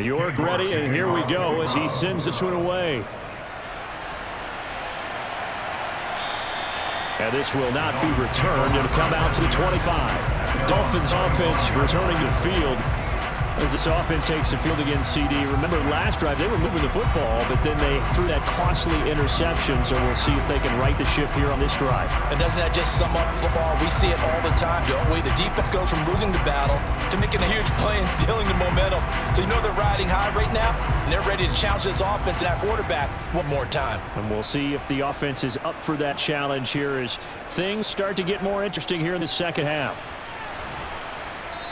York ready, and here we go as he sends this one away. And this will not be returned. It'll come out to the 25. Dolphins offense returning to field as this offense takes the field against CD. Remember last drive, they were moving the football, but then they threw that costly interception, so we'll see if they can right the ship here on this drive. And doesn't that just sum up football? We see it all the time, don't we? The defense goes from losing the battle to making a huge play and stealing the momentum. So you know they're riding high right now, and they're ready to challenge this offense and that quarterback one more time. And we'll see if the offense is up for that challenge here as things start to get more interesting here in the second half.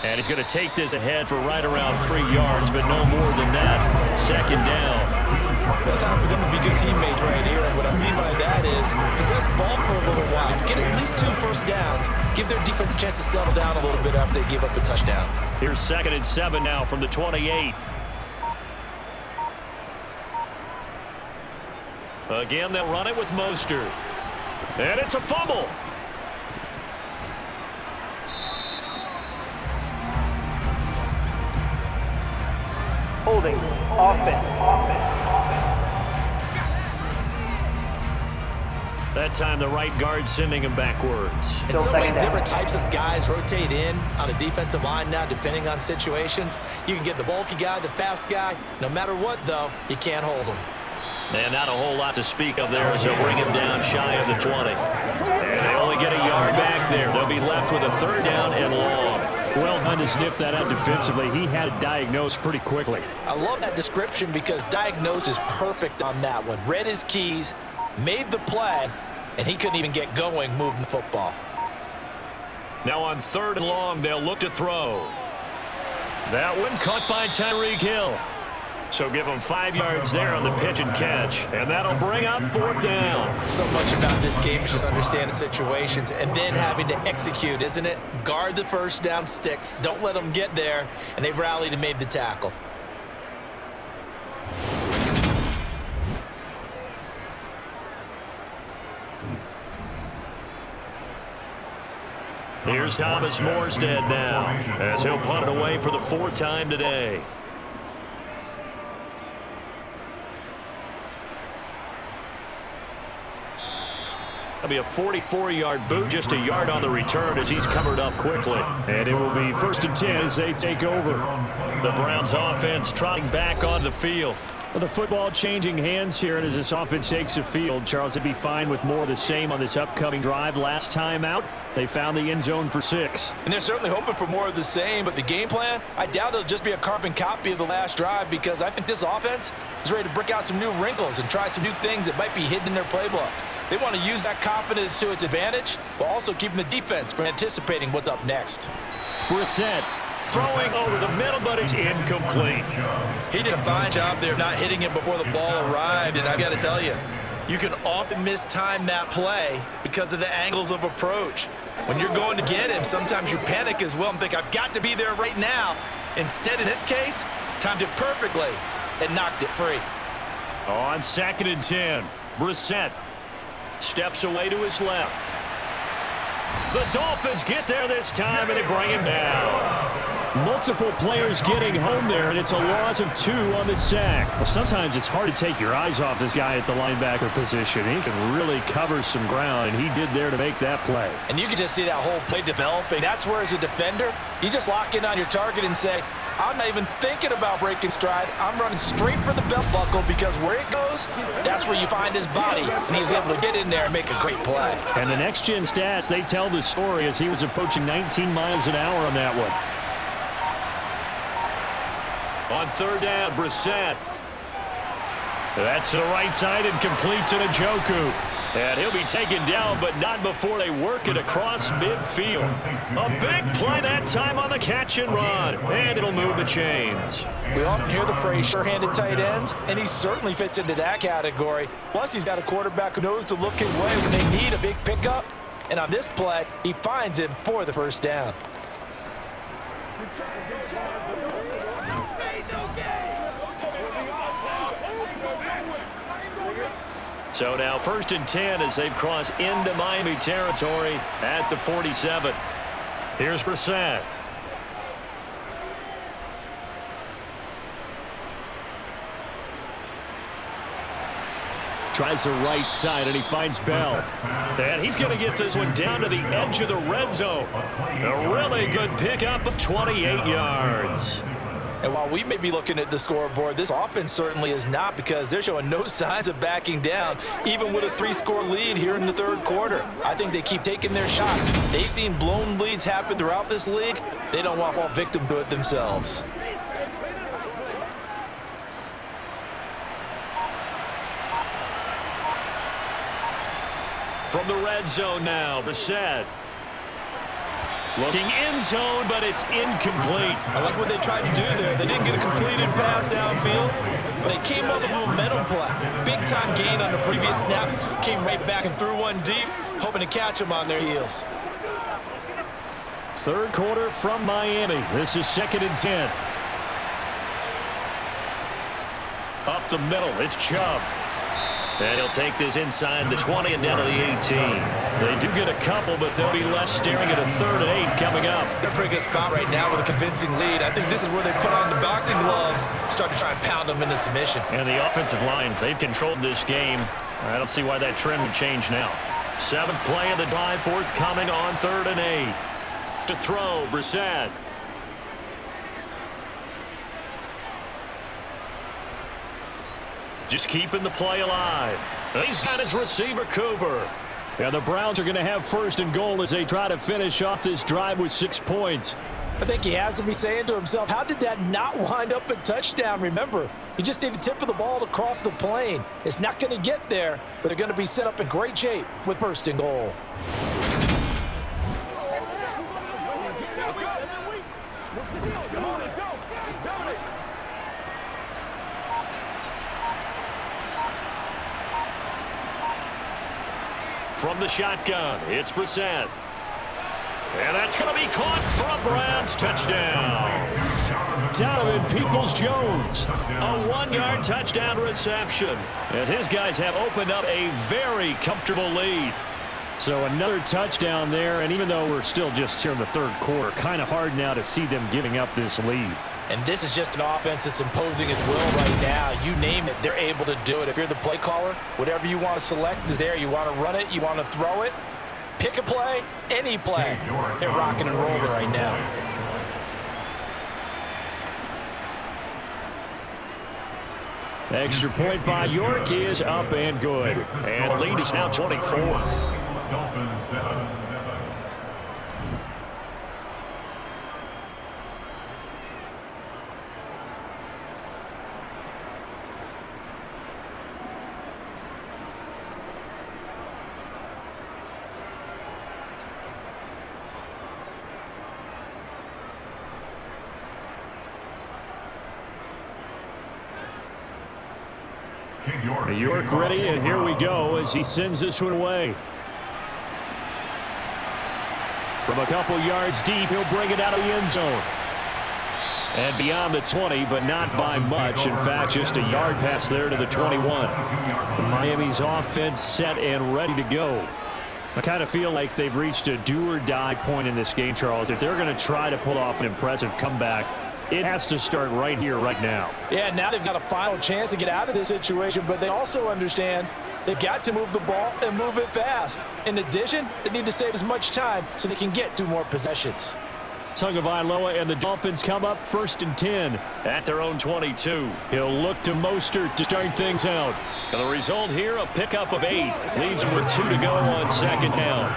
And he's going to take this ahead for right around 3 yards, but no more than that. Second down. Well, it's time for them to be good teammates right here. And what I mean by that is possess the ball for a little while. Get at least 2 first downs. Give their defense a chance to settle down a little bit after they give up a touchdown. Here's 2nd and 7 now from the 28. Again, they'll run it with Mostert. And it's a fumble. Holding, offense. That time the right guard sending him backwards. And so many different types of guys rotate in on the defensive line now depending on situations. You can get the bulky guy, the fast guy. No matter what, though, you can't hold them. And not a whole lot to speak of there, so bring him down shy of the 20. And they only get a yard back there. They'll be left with a 3rd down and long. Well done to sniff that out defensively. He had it diagnosed pretty quickly. I love that description because diagnosed is perfect on that one. Read his keys, made the play, and he couldn't even get going moving the football. Now on 3rd and long, they'll look to throw. That one caught by Tyreek Hill. So give him 5 yards there on the pitch and catch. And that'll bring up 4th down. So much about this game is just understanding situations and then having to execute, isn't it? Guard the first down sticks. Don't let them get there. And they rallied and made the tackle. Here's Thomas Morstead now as he'll punt it away for the 4th time today. That'll be a 44-yard boot, just a yard on the return as he's covered up quickly. And it will be 1st and 10 as they take over. The Browns offense trotting back on the field. Well, the football changing hands here, and as this offense takes the field, Charles, would be fine with more of the same on this upcoming drive. Last time out, they found the end zone for 6. And they're certainly hoping for more of the same, but the game plan, I doubt it'll just be a carbon copy of the last drive because I think this offense is ready to break out some new wrinkles and try some new things that might be hidden in their playbook. They want to use that confidence to its advantage while also keeping the defense from anticipating what's up next. Brissett throwing over the middle, but it's incomplete. He did a fine job there not hitting it before the ball arrived, and I got to tell you, you can often mistime that play because of the angles of approach. When you're going to get him, sometimes you panic as well and think, I've got to be there right now. Instead, in this case, timed it perfectly and knocked it free. On 2nd and 10, Brissett steps away to his left. The Dolphins get there this time, and they bring him down. Multiple players getting home there, and it's a loss of 2 on the sack. Well, sometimes it's hard to take your eyes off this guy at the linebacker position. He can really cover some ground, and he did there to make that play. And you can just see that whole play developing. That's where, as a defender, you just lock in on your target and say, I'm not even thinking about breaking stride. I'm running straight for the belt buckle because where it goes, that's where you find his body. And he was able to get in there and make a great play. And the next-gen stats, they tell the story as he was approaching 19 miles an hour on that one. On 3rd down, Brissett. That's to the right side and complete to Njoku. And he'll be taken down, but not before they work it across midfield. A big play that time on the catch and run. And it'll move the chains. We often hear the phrase sure-handed tight ends, and he certainly fits into that category. Plus, he's got a quarterback who knows to look his way when they need a big pickup. And on this play, he finds him for the 1st down. So now 1st and 10 as they've crossed into Miami territory at the 47. Here's Brissett. Tries the right side, and he finds Bell. And he's going to get this one down to the edge of the red zone. A really good pickup of 28 yards. And while we may be looking at the scoreboard, this offense certainly is not, because they're showing no signs of backing down, even with a 3-score lead here in the third quarter. I think they keep taking their shots. They've seen blown leads happen throughout this league. They don't want to fall victim to it themselves. From the red zone now, Brissett. Looking end zone, but it's incomplete. I like what they tried to do there. They didn't get a completed pass downfield, but they came up with a momentum play. Big-time gain on the previous snap. Came right back and threw one deep, hoping to catch them on their heels. Third quarter from Miami. This is 2nd and 10. Up the middle, it's Chubb. And he'll take this inside the 20 and down to the 18. They do get a couple, but they'll be left staring at a 3rd and 8 coming up. They're in a pretty good spot right now with a convincing lead. I think this is where they put on the boxing gloves, start to try and pound them into submission. And the offensive line, they've controlled this game. I don't see why that trend would change now. 7th play of the drive, forthcoming on 3rd and 8. To throw, Brissett. Just keeping the play alive. He's got his receiver, Cooper. Yeah, the Browns are going to have 1st and goal as they try to finish off this drive with 6 points. I think he has to be saying to himself, how did that not wind up a touchdown? Remember, he just need the tip of the ball to cross the plane. It's not going to get there, but they're going to be set up in great shape with 1st and goal. From the shotgun, it's Brissett. And that's going to be caught for a Browns touchdown. Donovan Peoples-Jones. A 1-yard touchdown reception, as his guys have opened up a very comfortable lead. So another touchdown there, and even though we're still just here in the 3rd quarter, kind of hard now to see them giving up this lead. And this is just an offense that's imposing its will right now. You name it, they're able to do it. If you're the play caller, whatever you want to select is there. You want to run it, you want to throw it. Pick a play, any play. They're rocking and rolling right now. Extra point by York is up and good. And lead is now 24. Dolphins 7-7. York ready, and here we go as he sends this one away. From a couple yards deep, he'll bring it out of the end zone. And beyond the 20, but not by much. In fact, just a yard pass there to the 21. Miami's offense set and ready to go. I kind of feel like they've reached a do-or-die point in this game, Charles. If they're going to try to pull off an impressive comeback, it has to start right here, right now. Yeah, now they've got a final chance to get out of this situation, but they also understand they've got to move the ball and move it fast. In addition, they need to save as much time so they can get 2 more possessions. Tagovailoa and the Dolphins come up 1st and 10. At their own 22. He'll look to Mostert to start things out. And the result here, a pickup of 8. Leaves him with 2 to go on 2nd down.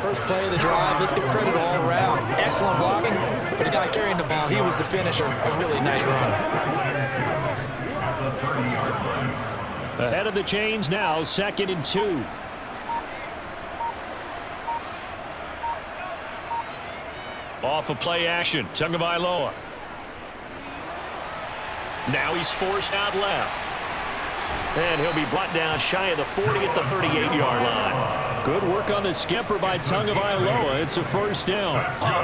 First play of the drive, let's give credit all around. Excellent blocking, but the guy carrying the ball, he was the finisher. A really nice run. Ahead of the chains now, 2nd and 2. Off of play action, Tagovailoa. Now he's forced out left. And he'll be brought down shy of the 40 at the 38-yard line. Good work on the skipper by Tagovailoa. It's a 1st down.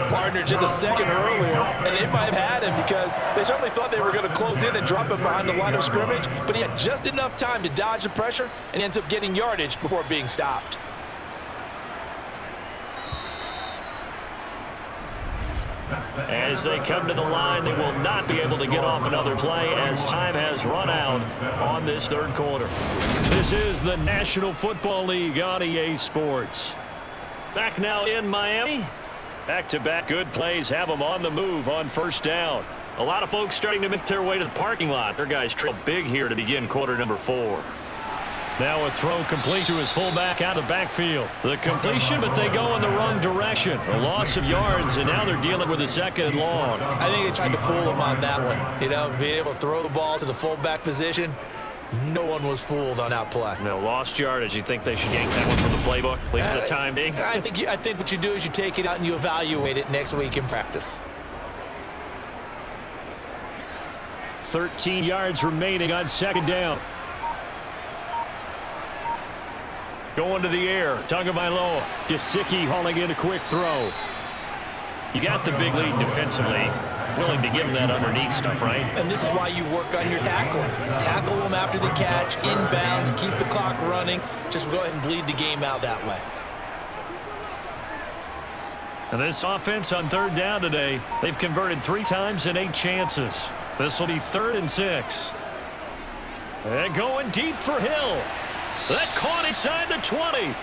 Partner just a second earlier, and they might have had him because they certainly thought they were going to close in and drop him behind the line of scrimmage, but he had just enough time to dodge the pressure and ends up getting yardage before being stopped. As they come to the line, they will not be able to get off another play as time has run out on this third quarter. This is the National Football League on EA Sports. Back now in Miami. Back-to-back good plays have them on the move on first down. A lot of folks starting to make their way to the parking lot. Their guys trail big here to begin quarter number 4. Now a throw complete to his fullback out of the backfield. The completion, but they go in the wrong direction. A loss of yards, and now they're dealing with a second and long. I think they tried to fool him on that one. You know, being able to throw the ball to the fullback position, no one was fooled on that play. No, lost yardage. You think they should yank that one from the playbook, at least for the time being? I think what you do is you take it out and you evaluate it next week in practice. 13 yards remaining on second down. Going to the air. Tagovailoa. Gesicki hauling in a quick throw. You got the big lead defensively. Willing to give that underneath stuff, right? And this is why you work on your tackling. Tackle them after the catch, inbounds, keep the clock running. Just go ahead and bleed the game out that way. And this offense on third down today, they've converted 3 times in 8 chances. This will be 3rd and 6. And going deep for Hill. That's caught inside the 20.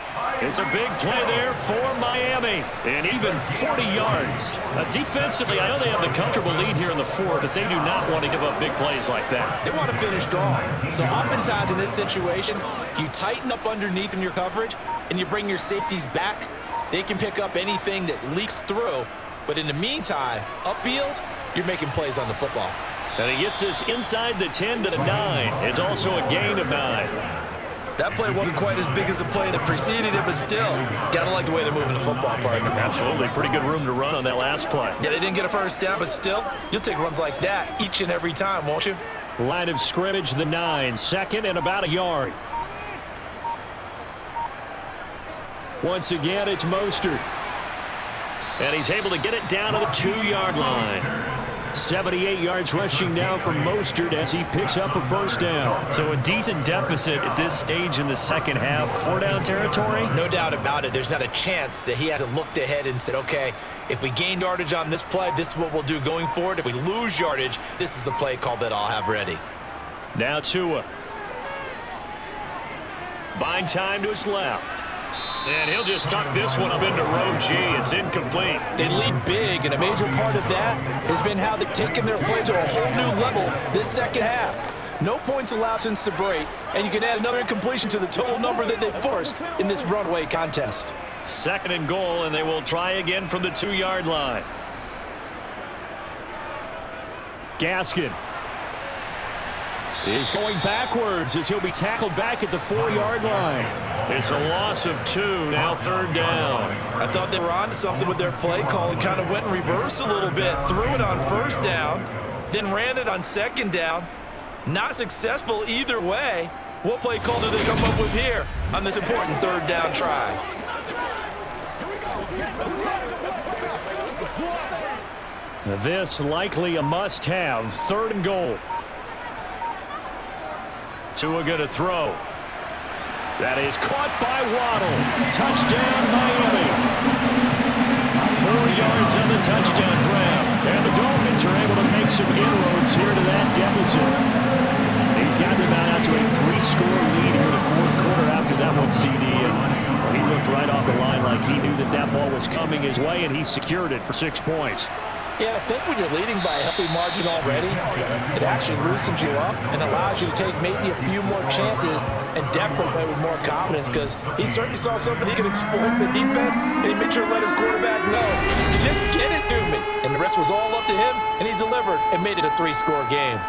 It's a big play there for Miami. And even 40 yards. Defensively, I know they have the comfortable lead here in the 4th, but they do not want to give up big plays like that. They want to finish strong. So oftentimes in this situation, you tighten up underneath in your coverage, and you bring your safeties back. They can pick up anything that leaks through. But in the meantime, upfield, you're making plays on the football. And he gets this inside the 10 to the 9. It's also a gain of 9. That play wasn't quite as big as the play that preceded it, but still, gotta like the way they're moving the football, partner. Absolutely. Pretty good room to run on that last play. Yeah, they didn't get a first down, but still, you'll take runs like that each and every time, won't you? Line of scrimmage, the 9. 2nd and about a yard. Once again, it's Mostert. And he's able to get it down to the 2-yard line. 78 yards rushing down from Mostert as he picks up a first down. So a decent deficit at this stage in the second half. 4-down territory? No doubt about it. There's not a chance that he hasn't looked ahead and said, okay, if we gain yardage on this play, this is what we'll do going forward. If we lose yardage, this is the play call that I'll have ready. Now Tua. Buying time to his left. And he'll just tuck this one up into row G. It's incomplete. They lead big, and a major part of that has been how they've taken their play to a whole new level this second half. No points allowed since the break, and you can add another incompletion to the total number that they forced in this runaway contest. 2nd and goal, and they will try again from the 2-yard line. Gaskin is going backwards as he'll be tackled back at the 4-yard line. It's a loss of 2, now 3rd down. I thought they were on to something with their play call and kind of went in reverse a little bit. Threw it on 1st down, then ran it on 2nd down. Not successful either way. What play call do they come up with here on this important 3rd down try? This likely a must-have. 3rd and goal. Tua going to throw. That is caught by Waddle. Touchdown, Miami. 4 yards on the touchdown grab. And the Dolphins are able to make some inroads here to that deficit. He's got them out to a 3-score lead here in the 4th quarter after that one, CD. And he looked right off the line like he knew that that ball was coming his way, and he secured it for 6 points. Yeah, I think when you're leading by a healthy margin already, it actually loosens you up and allows you to take maybe a few more chances and definitely play with more confidence, because he certainly saw something he could exploit in the defense, and he made sure to let his quarterback know, just get it to me. And the rest was all up to him, and he delivered and made it a 3-score game.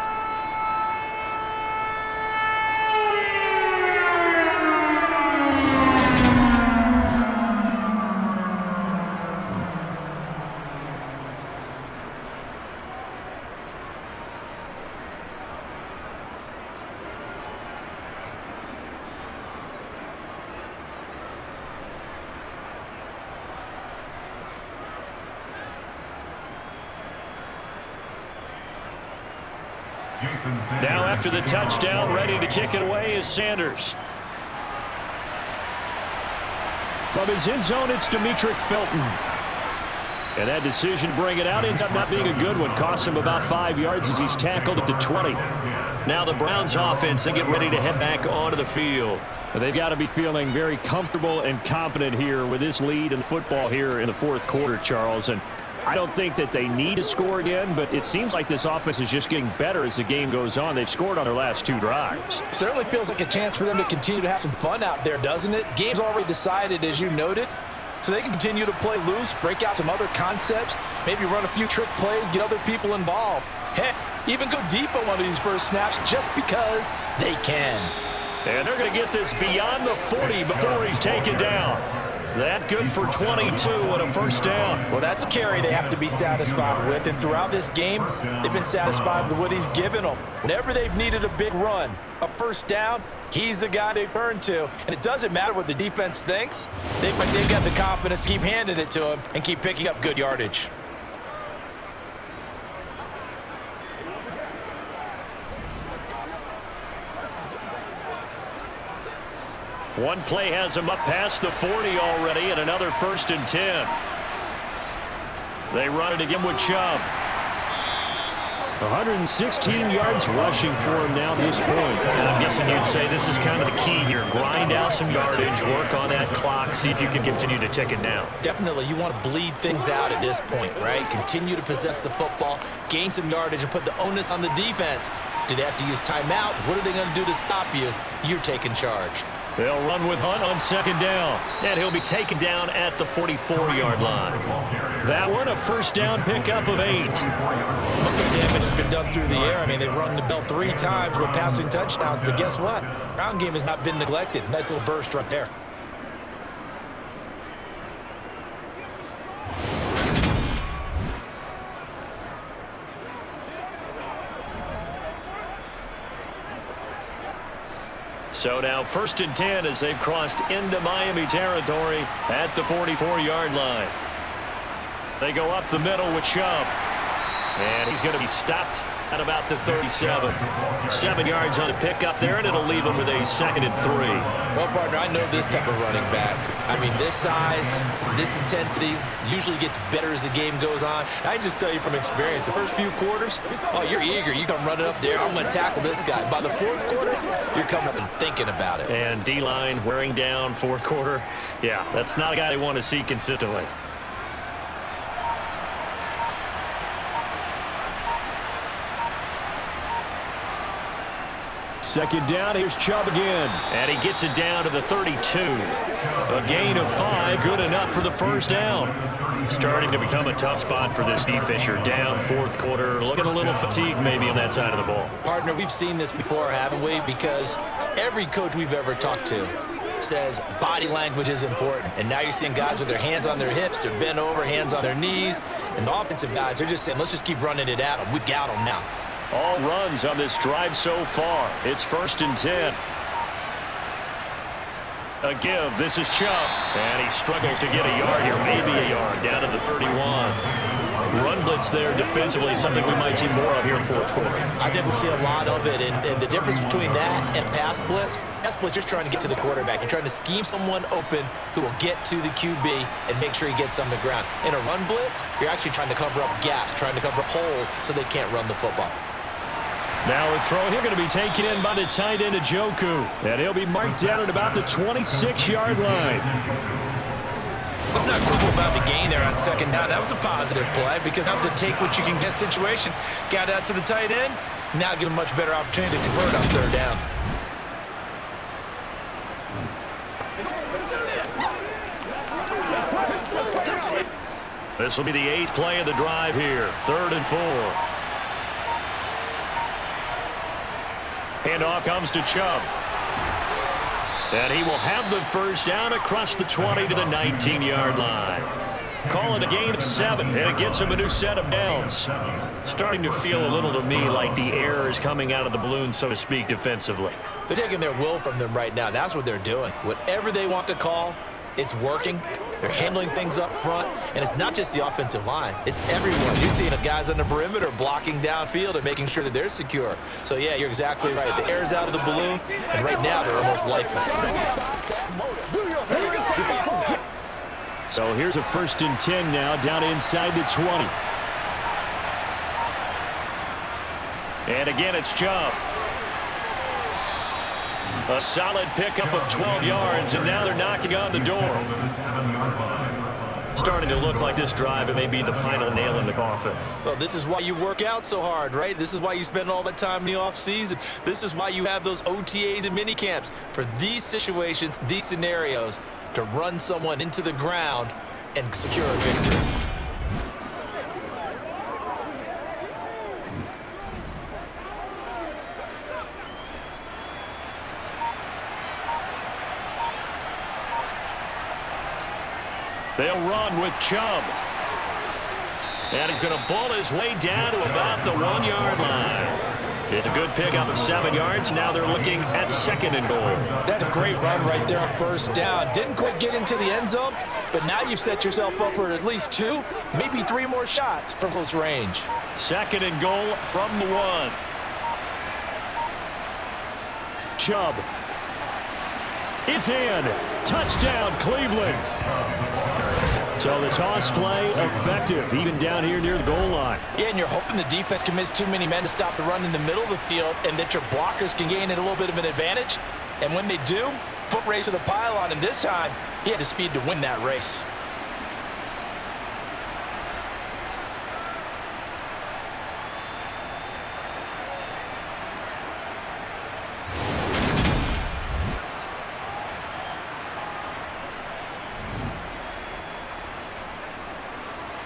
Now after the touchdown, ready to kick it away is Sanders. From his end zone, it's Demetric Felton. And that decision to bring it out ends up not being a good one. Costs him about 5 yards as he's tackled at the 20. Now the Browns offense, they get ready to head back onto the field. They've got to be feeling very comfortable and confident here with this lead in football here in the fourth quarter, Charles. And I don't think that they need to score again, but it seems like this offense is just getting better as the game goes on. They've scored on their last 2 drives. Certainly feels like a chance for them to continue to have some fun out there, doesn't it? Game's already decided, as you noted, so they can continue to play loose, break out some other concepts, maybe run a few trick plays, get other people involved. Heck, even go deep on one of these first snaps just because they can. And they're going to get this beyond the 40 before he's taken down. That good for 22 and a first down. Well, that's a carry they have to be satisfied with. And throughout this game, they've been satisfied with what he's given them. Whenever they've needed a big run, a first down, he's the guy they turn to. And it doesn't matter what the defense thinks. They've got the confidence to keep handing it to him and keep picking up good yardage. One play has him up past the 40 already, and another 1st and 10. They run it again with Chubb. 116 yards rushing for him now at this point. And I'm guessing you'd say this is kind of the key here. Grind out some yardage, work on that clock, see if you can continue to tick it down. Definitely, you want to bleed things out at this point, right? Continue to possess the football, gain some yardage, and put the onus on the defense. Do they have to use timeout? What are they going to do to stop you? You're taking charge. They'll run with Hunt on 2nd down. And he'll be taken down at the 44-yard line. That one, a first down pickup of 8. Muscle damage has been done through the air. I mean, they've rung the bell 3 times with passing touchdowns, but guess what? Ground game has not been neglected. Nice little burst right there. So now 1st and 10 as they've crossed into Miami territory at the 44-yard line. They go up the middle with Chubb. And he's going to be stopped at about the 37. 7 yards on a pickup there, and it'll leave him with a 2nd and 3. Well, partner, I know this type of running back. I mean, this size, this intensity usually gets better as the game goes on. I can just tell you from experience, the first few quarters, oh, you're eager. You come running up there. I'm going to tackle this guy. By the 4th quarter, you're coming up and thinking about it. And D-line wearing down 4th quarter. Yeah, that's not a guy they want to see consistently. Second down, here's Chubb again. And he gets it down to the 32. A gain of 5, good enough for the first down. Starting to become a tough spot for this defense. You're down 4th quarter, looking a little fatigued maybe on that side of the ball. Partner, we've seen this before, haven't we? Because every coach we've ever talked to says body language is important. And now you're seeing guys with their hands on their hips, they're bent over, hands on their knees. And the offensive guys, they're just saying, let's just keep running it at them. We've got them now. All runs on this drive so far. It's 1st and 10. A give. This is Chubb. And he struggles to get a yard here. Maybe a yard down to the 31. Run blitz there defensively. Something we might see more of here in 4th quarter. I think we'll see a lot of it. And the difference between that and pass blitz just trying to get to the quarterback. You're trying to scheme someone open who will get to the QB and make sure he gets on the ground. In a run blitz, you're actually trying to cover up gaps, trying to cover up holes so they can't run the football. Now a throw here going to be taken in by the tight end Njoku. And he'll be marked down at about the 26-yard line. Let's not quibble about the gain there on 2nd down. That was a positive play because that was a take-what-you-can-get situation. Got out to the tight end. Now gives a much better opportunity to convert on 3rd down. This will be the 8th play of the drive here. 3rd and 4. Handoff comes to Chubb. And he will have the first down across the 20 to the 19-yard line. Call it a gain of 7, and it gets him a new set of downs. Starting to feel a little to me like the air is coming out of the balloon, so to speak, defensively. They're taking their will from them right now. That's what they're doing. Whatever they want to call, it's working. They're handling things up front, and it's not just the offensive line. It's everyone. You're seeing the guys on the perimeter blocking downfield and making sure that they're secure. So, yeah, you're exactly right. The air's out of the balloon, and right now they're almost lifeless. So here's a 1st and 10 now, down inside the 20. And again, it's Chubb. A solid pickup of 12 yards, and now they're knocking on the door. Starting to look like this drive, it may be the final nail in the coffin. Well, this is why you work out so hard, right? This is why you spend all that time in the offseason. This is why you have those OTAs and mini camps. For these situations, these scenarios, to run someone into the ground and secure a victory. They'll run with Chubb. And he's going to ball his way down to about the 1-yard line. It's a good pickup of 7 yards. Now they're looking at 2nd and goal. That's a great run right there on 1st down. Didn't quite get into the end zone, but now you've set yourself up for at least 2, maybe 3 more shots from close range. 2nd and goal from the 1. Chubb. It's in. Touchdown, Cleveland. So the toss play effective, even down here near the goal line. Yeah, and you're hoping the defense commits too many men to stop the run in the middle of the field and that your blockers can gain a little bit of an advantage. And when they do, foot race to the pylon, and this time, he had the speed to win that race.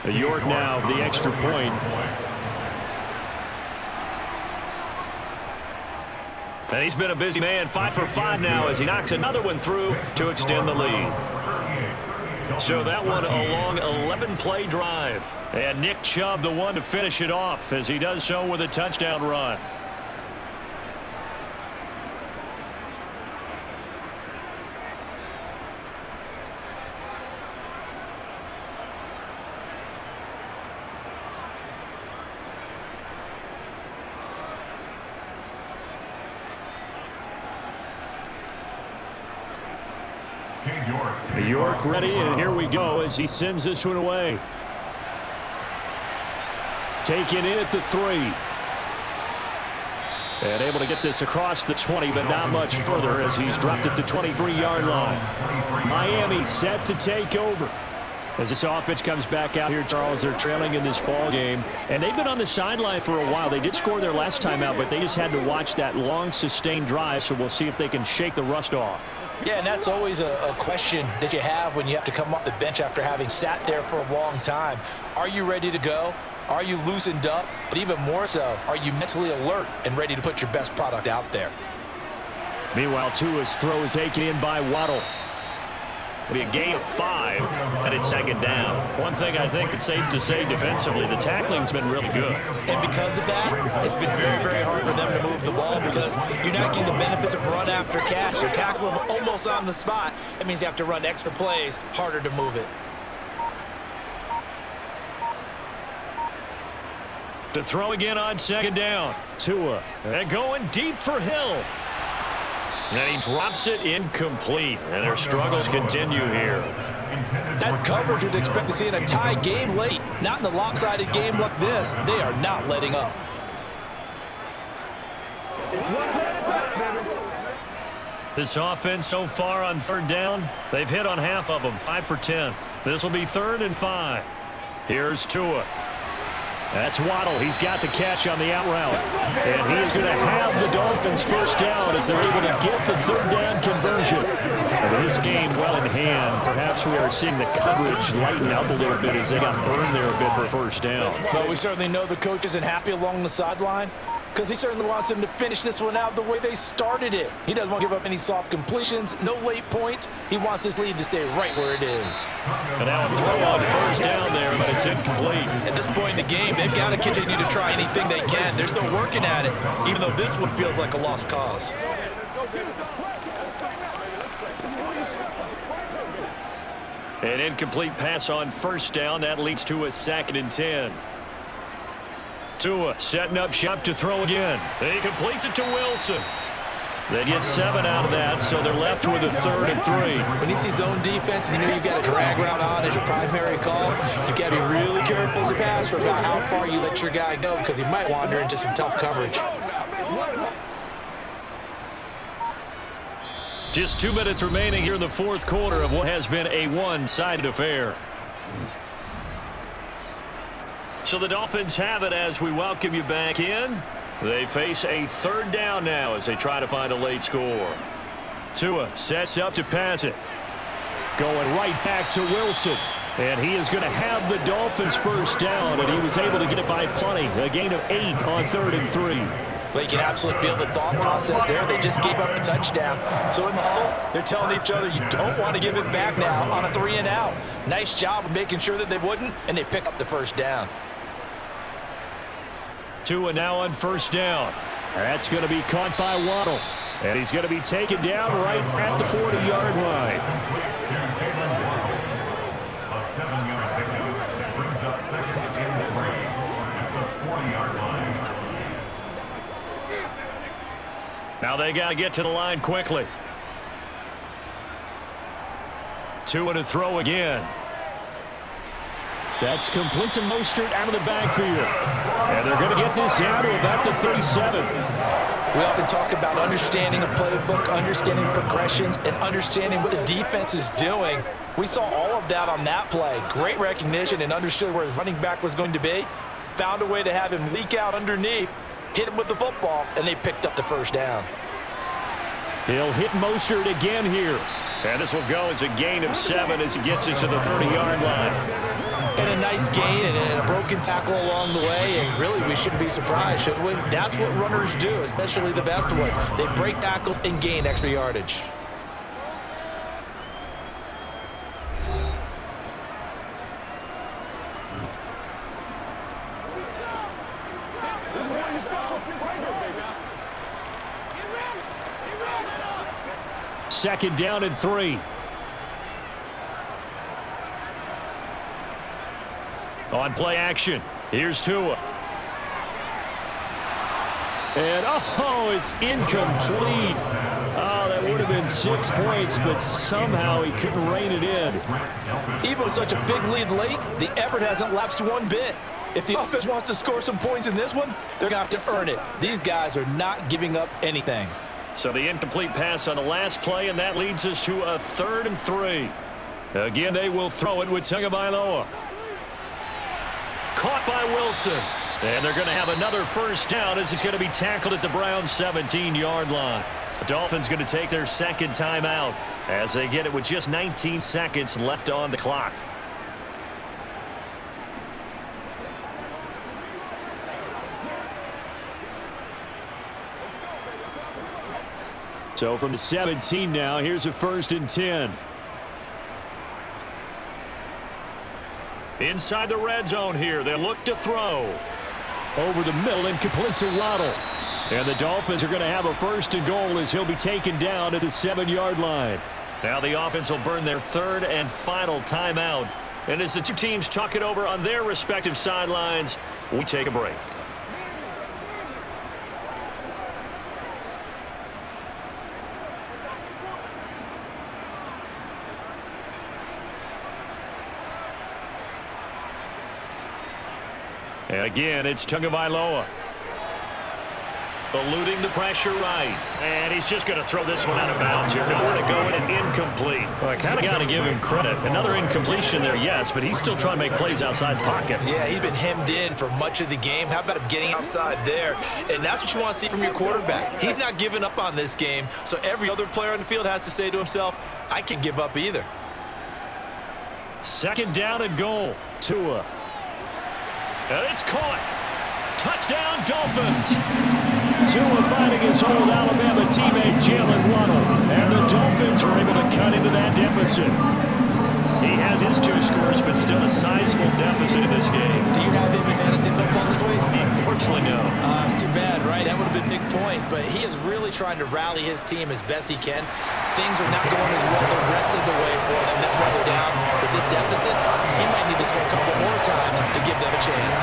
York now the extra point. And he's been a busy man, 5 for 5 now as he knocks another one through to extend the lead. So that one a long 11-play drive. And Nick Chubb the one to finish it off as he does so with a touchdown run. York ready, and here we go as he sends this one away. Taken in at the 3. And able to get this across the 20, but not much further as he's dropped it to 23-yard line. Miami set to take over. As this offense comes back out here, Charles, they're trailing in this ball game. And they've been on the sideline for a while. They did score their last time out, but they just had to watch that long, sustained drive, so we'll see if they can shake the rust off. Yeah, and that's always a question that you have when you have to come off the bench after having sat there for a long time. Are you ready to go? Are you loosened up? But even more so, are you mentally alert and ready to put your best product out there? Meanwhile, Tua's throw is taken in by Waddle. It'll be a gain of 5, and it's 2nd down. One thing I think it's safe to say defensively, the tackling's been really good. And because of that, it's been very, very hard for them to move the ball because you're not getting the benefits of run after catch. You're tackling them almost on the spot. That means you have to run extra plays, harder to move it. To throw again on 2nd down. Tua, and going deep for Hill. And he drops it incomplete. And their struggles continue here. That's coverage you'd expect to see in a tie game late. Not in a lopsided game like this. They are not letting up. This offense so far on 3rd down, they've hit on half of them, 5 for 10. This will be 3rd and 5. Here's Tua. That's Waddle. He's got the catch on the out route. And he is going to have the Dolphins 1st down as they're able to get the 3rd down conversion. And this game well in hand. Perhaps we are seeing the coverage lighten up a little bit as they got burned there a bit for 1st down. Well, we certainly know the coach isn't happy along the sideline because he certainly wants them to finish this one out the way they started it. He doesn't want to give up any soft completions, no late points. He wants his lead to stay right where it is. And now a throw on 1st down there, but it's incomplete. At this point in the game, they've got to continue to try anything they can. They're still working at it, even though this one feels like a lost cause. An incomplete pass on 1st down. That leads to a 2nd and 10. Tua setting up shop to throw again. He completes it to Wilson. They get 7 out of that, so they're left with a 3rd and 3. When you see zone defense and you know you've got a drag route on as your primary call, you've got to be really careful as a passer about how far you let your guy go because he might wander into some tough coverage. Just 2 minutes remaining here in the 4th quarter of what has been a one-sided affair. So the Dolphins have it as we welcome you back in. They face a 3rd down now as they try to find a late score. Tua sets up to pass it. Going right back to Wilson. And he is going to have the Dolphins 1st down, and he was able to get it by plenty. A gain of 8 on 3rd and 3. Well, you can absolutely feel the thought process there. They just gave up the touchdown. So in the huddle, they're telling each other, you don't want to give it back now on a 3 and out. Nice job of making sure that they wouldn't, and they pick up the 1st down. Tua now on 1st down. That's going to be caught by Waddle. And he's going to be taken down right at the 40-yard line. A 7-yard pickup brings up 2nd and 3 at the 40-yard line. Now they got to get to the line quickly. Tua to throw again. That's complete to Mostert out of the backfield. And they're going to get this down to about the 37. We often talk about understanding a playbook, understanding progressions, and understanding what the defense is doing. We saw all of that on that play. Great recognition and understood where his running back was going to be. Found a way to have him leak out underneath, hit him with the football, and they picked up the 1st down. He'll hit Mostert again here. And this will go as a gain of 7 as he gets into the 30-yard line. And a nice gain and a broken tackle along the way, and really we shouldn't be surprised, should we? That's what runners do, especially the best ones. They break tackles and gain extra yardage. Second down and 3. On play action, here's Tua. And, oh, it's incomplete. Oh, that would have been 6 points, but somehow he couldn't rein it in. Even with such a big lead late, the effort hasn't lapsed one bit. If the offense wants to score some points in this one, they're going to have to earn it. These guys are not giving up anything. So the incomplete pass on the last play, and that leads us to a 3rd and 3. Again, they will throw it with Tagovailoa. Caught by Wilson. And they're going to have another 1st down as he's going to be tackled at the Browns' 17-yard line. The Dolphins going to take their 2nd timeout as they get it with just 19 seconds left on the clock. So from the 17 now, here's a 1st and 10. Inside the red zone here, they look to throw. Over the middle and complete to Waddle. And the Dolphins are going to have a 1st and goal as he'll be taken down at the 7-yard line. Now the offense will burn their 3rd and final timeout. And as the two teams talk it over on their respective sidelines, we take a break. And again, it's Tagovailoa. Eluding the pressure right. And he's just going to throw this one out of bounds here. Nowhere to go and incomplete. Well, I kind of got to give him credit. Another incompletion there, yes, but he's still trying to make plays outside the pocket. Yeah, he's been hemmed in for much of the game. How about him getting outside there? And that's what you want to see from your quarterback. He's not giving up on this game, so every other player on the field has to say to himself, I can't give up either. 2nd down and goal. Tua. And it's caught. Touchdown, Dolphins. Tua fighting his old Alabama teammate, Jalen Waddle. And the Dolphins are able to cut into that deficit. He has his 2 scores, but still a sizable deficit in this game. Do you have him in fantasy football this week? Unfortunately, no. It's too bad, right? That would have been a big point. But he is really trying to rally his team as best he can. Things are not going as well the rest of the way for them. That's why they're down. With this deficit, he might need to score a couple more times to give them a chance.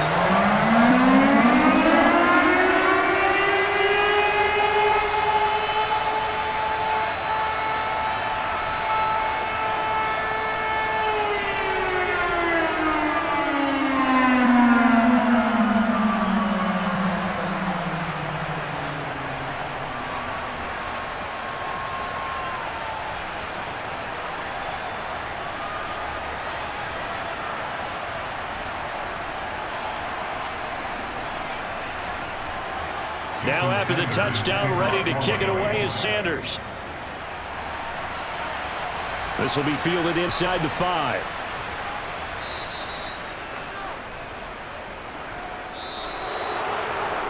Now after the touchdown, ready to kick it away is Sanders. This will be fielded inside the 5.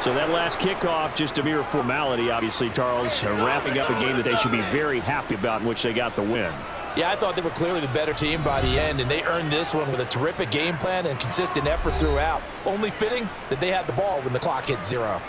So that last kickoff, just a mere formality, obviously, Charles, wrapping up a game that they should be very happy about, in which they got the win. Yeah, I thought they were clearly the better team by the end, and they earned this one with a terrific game plan and consistent effort throughout. Only fitting that they had the ball when the clock hit 0.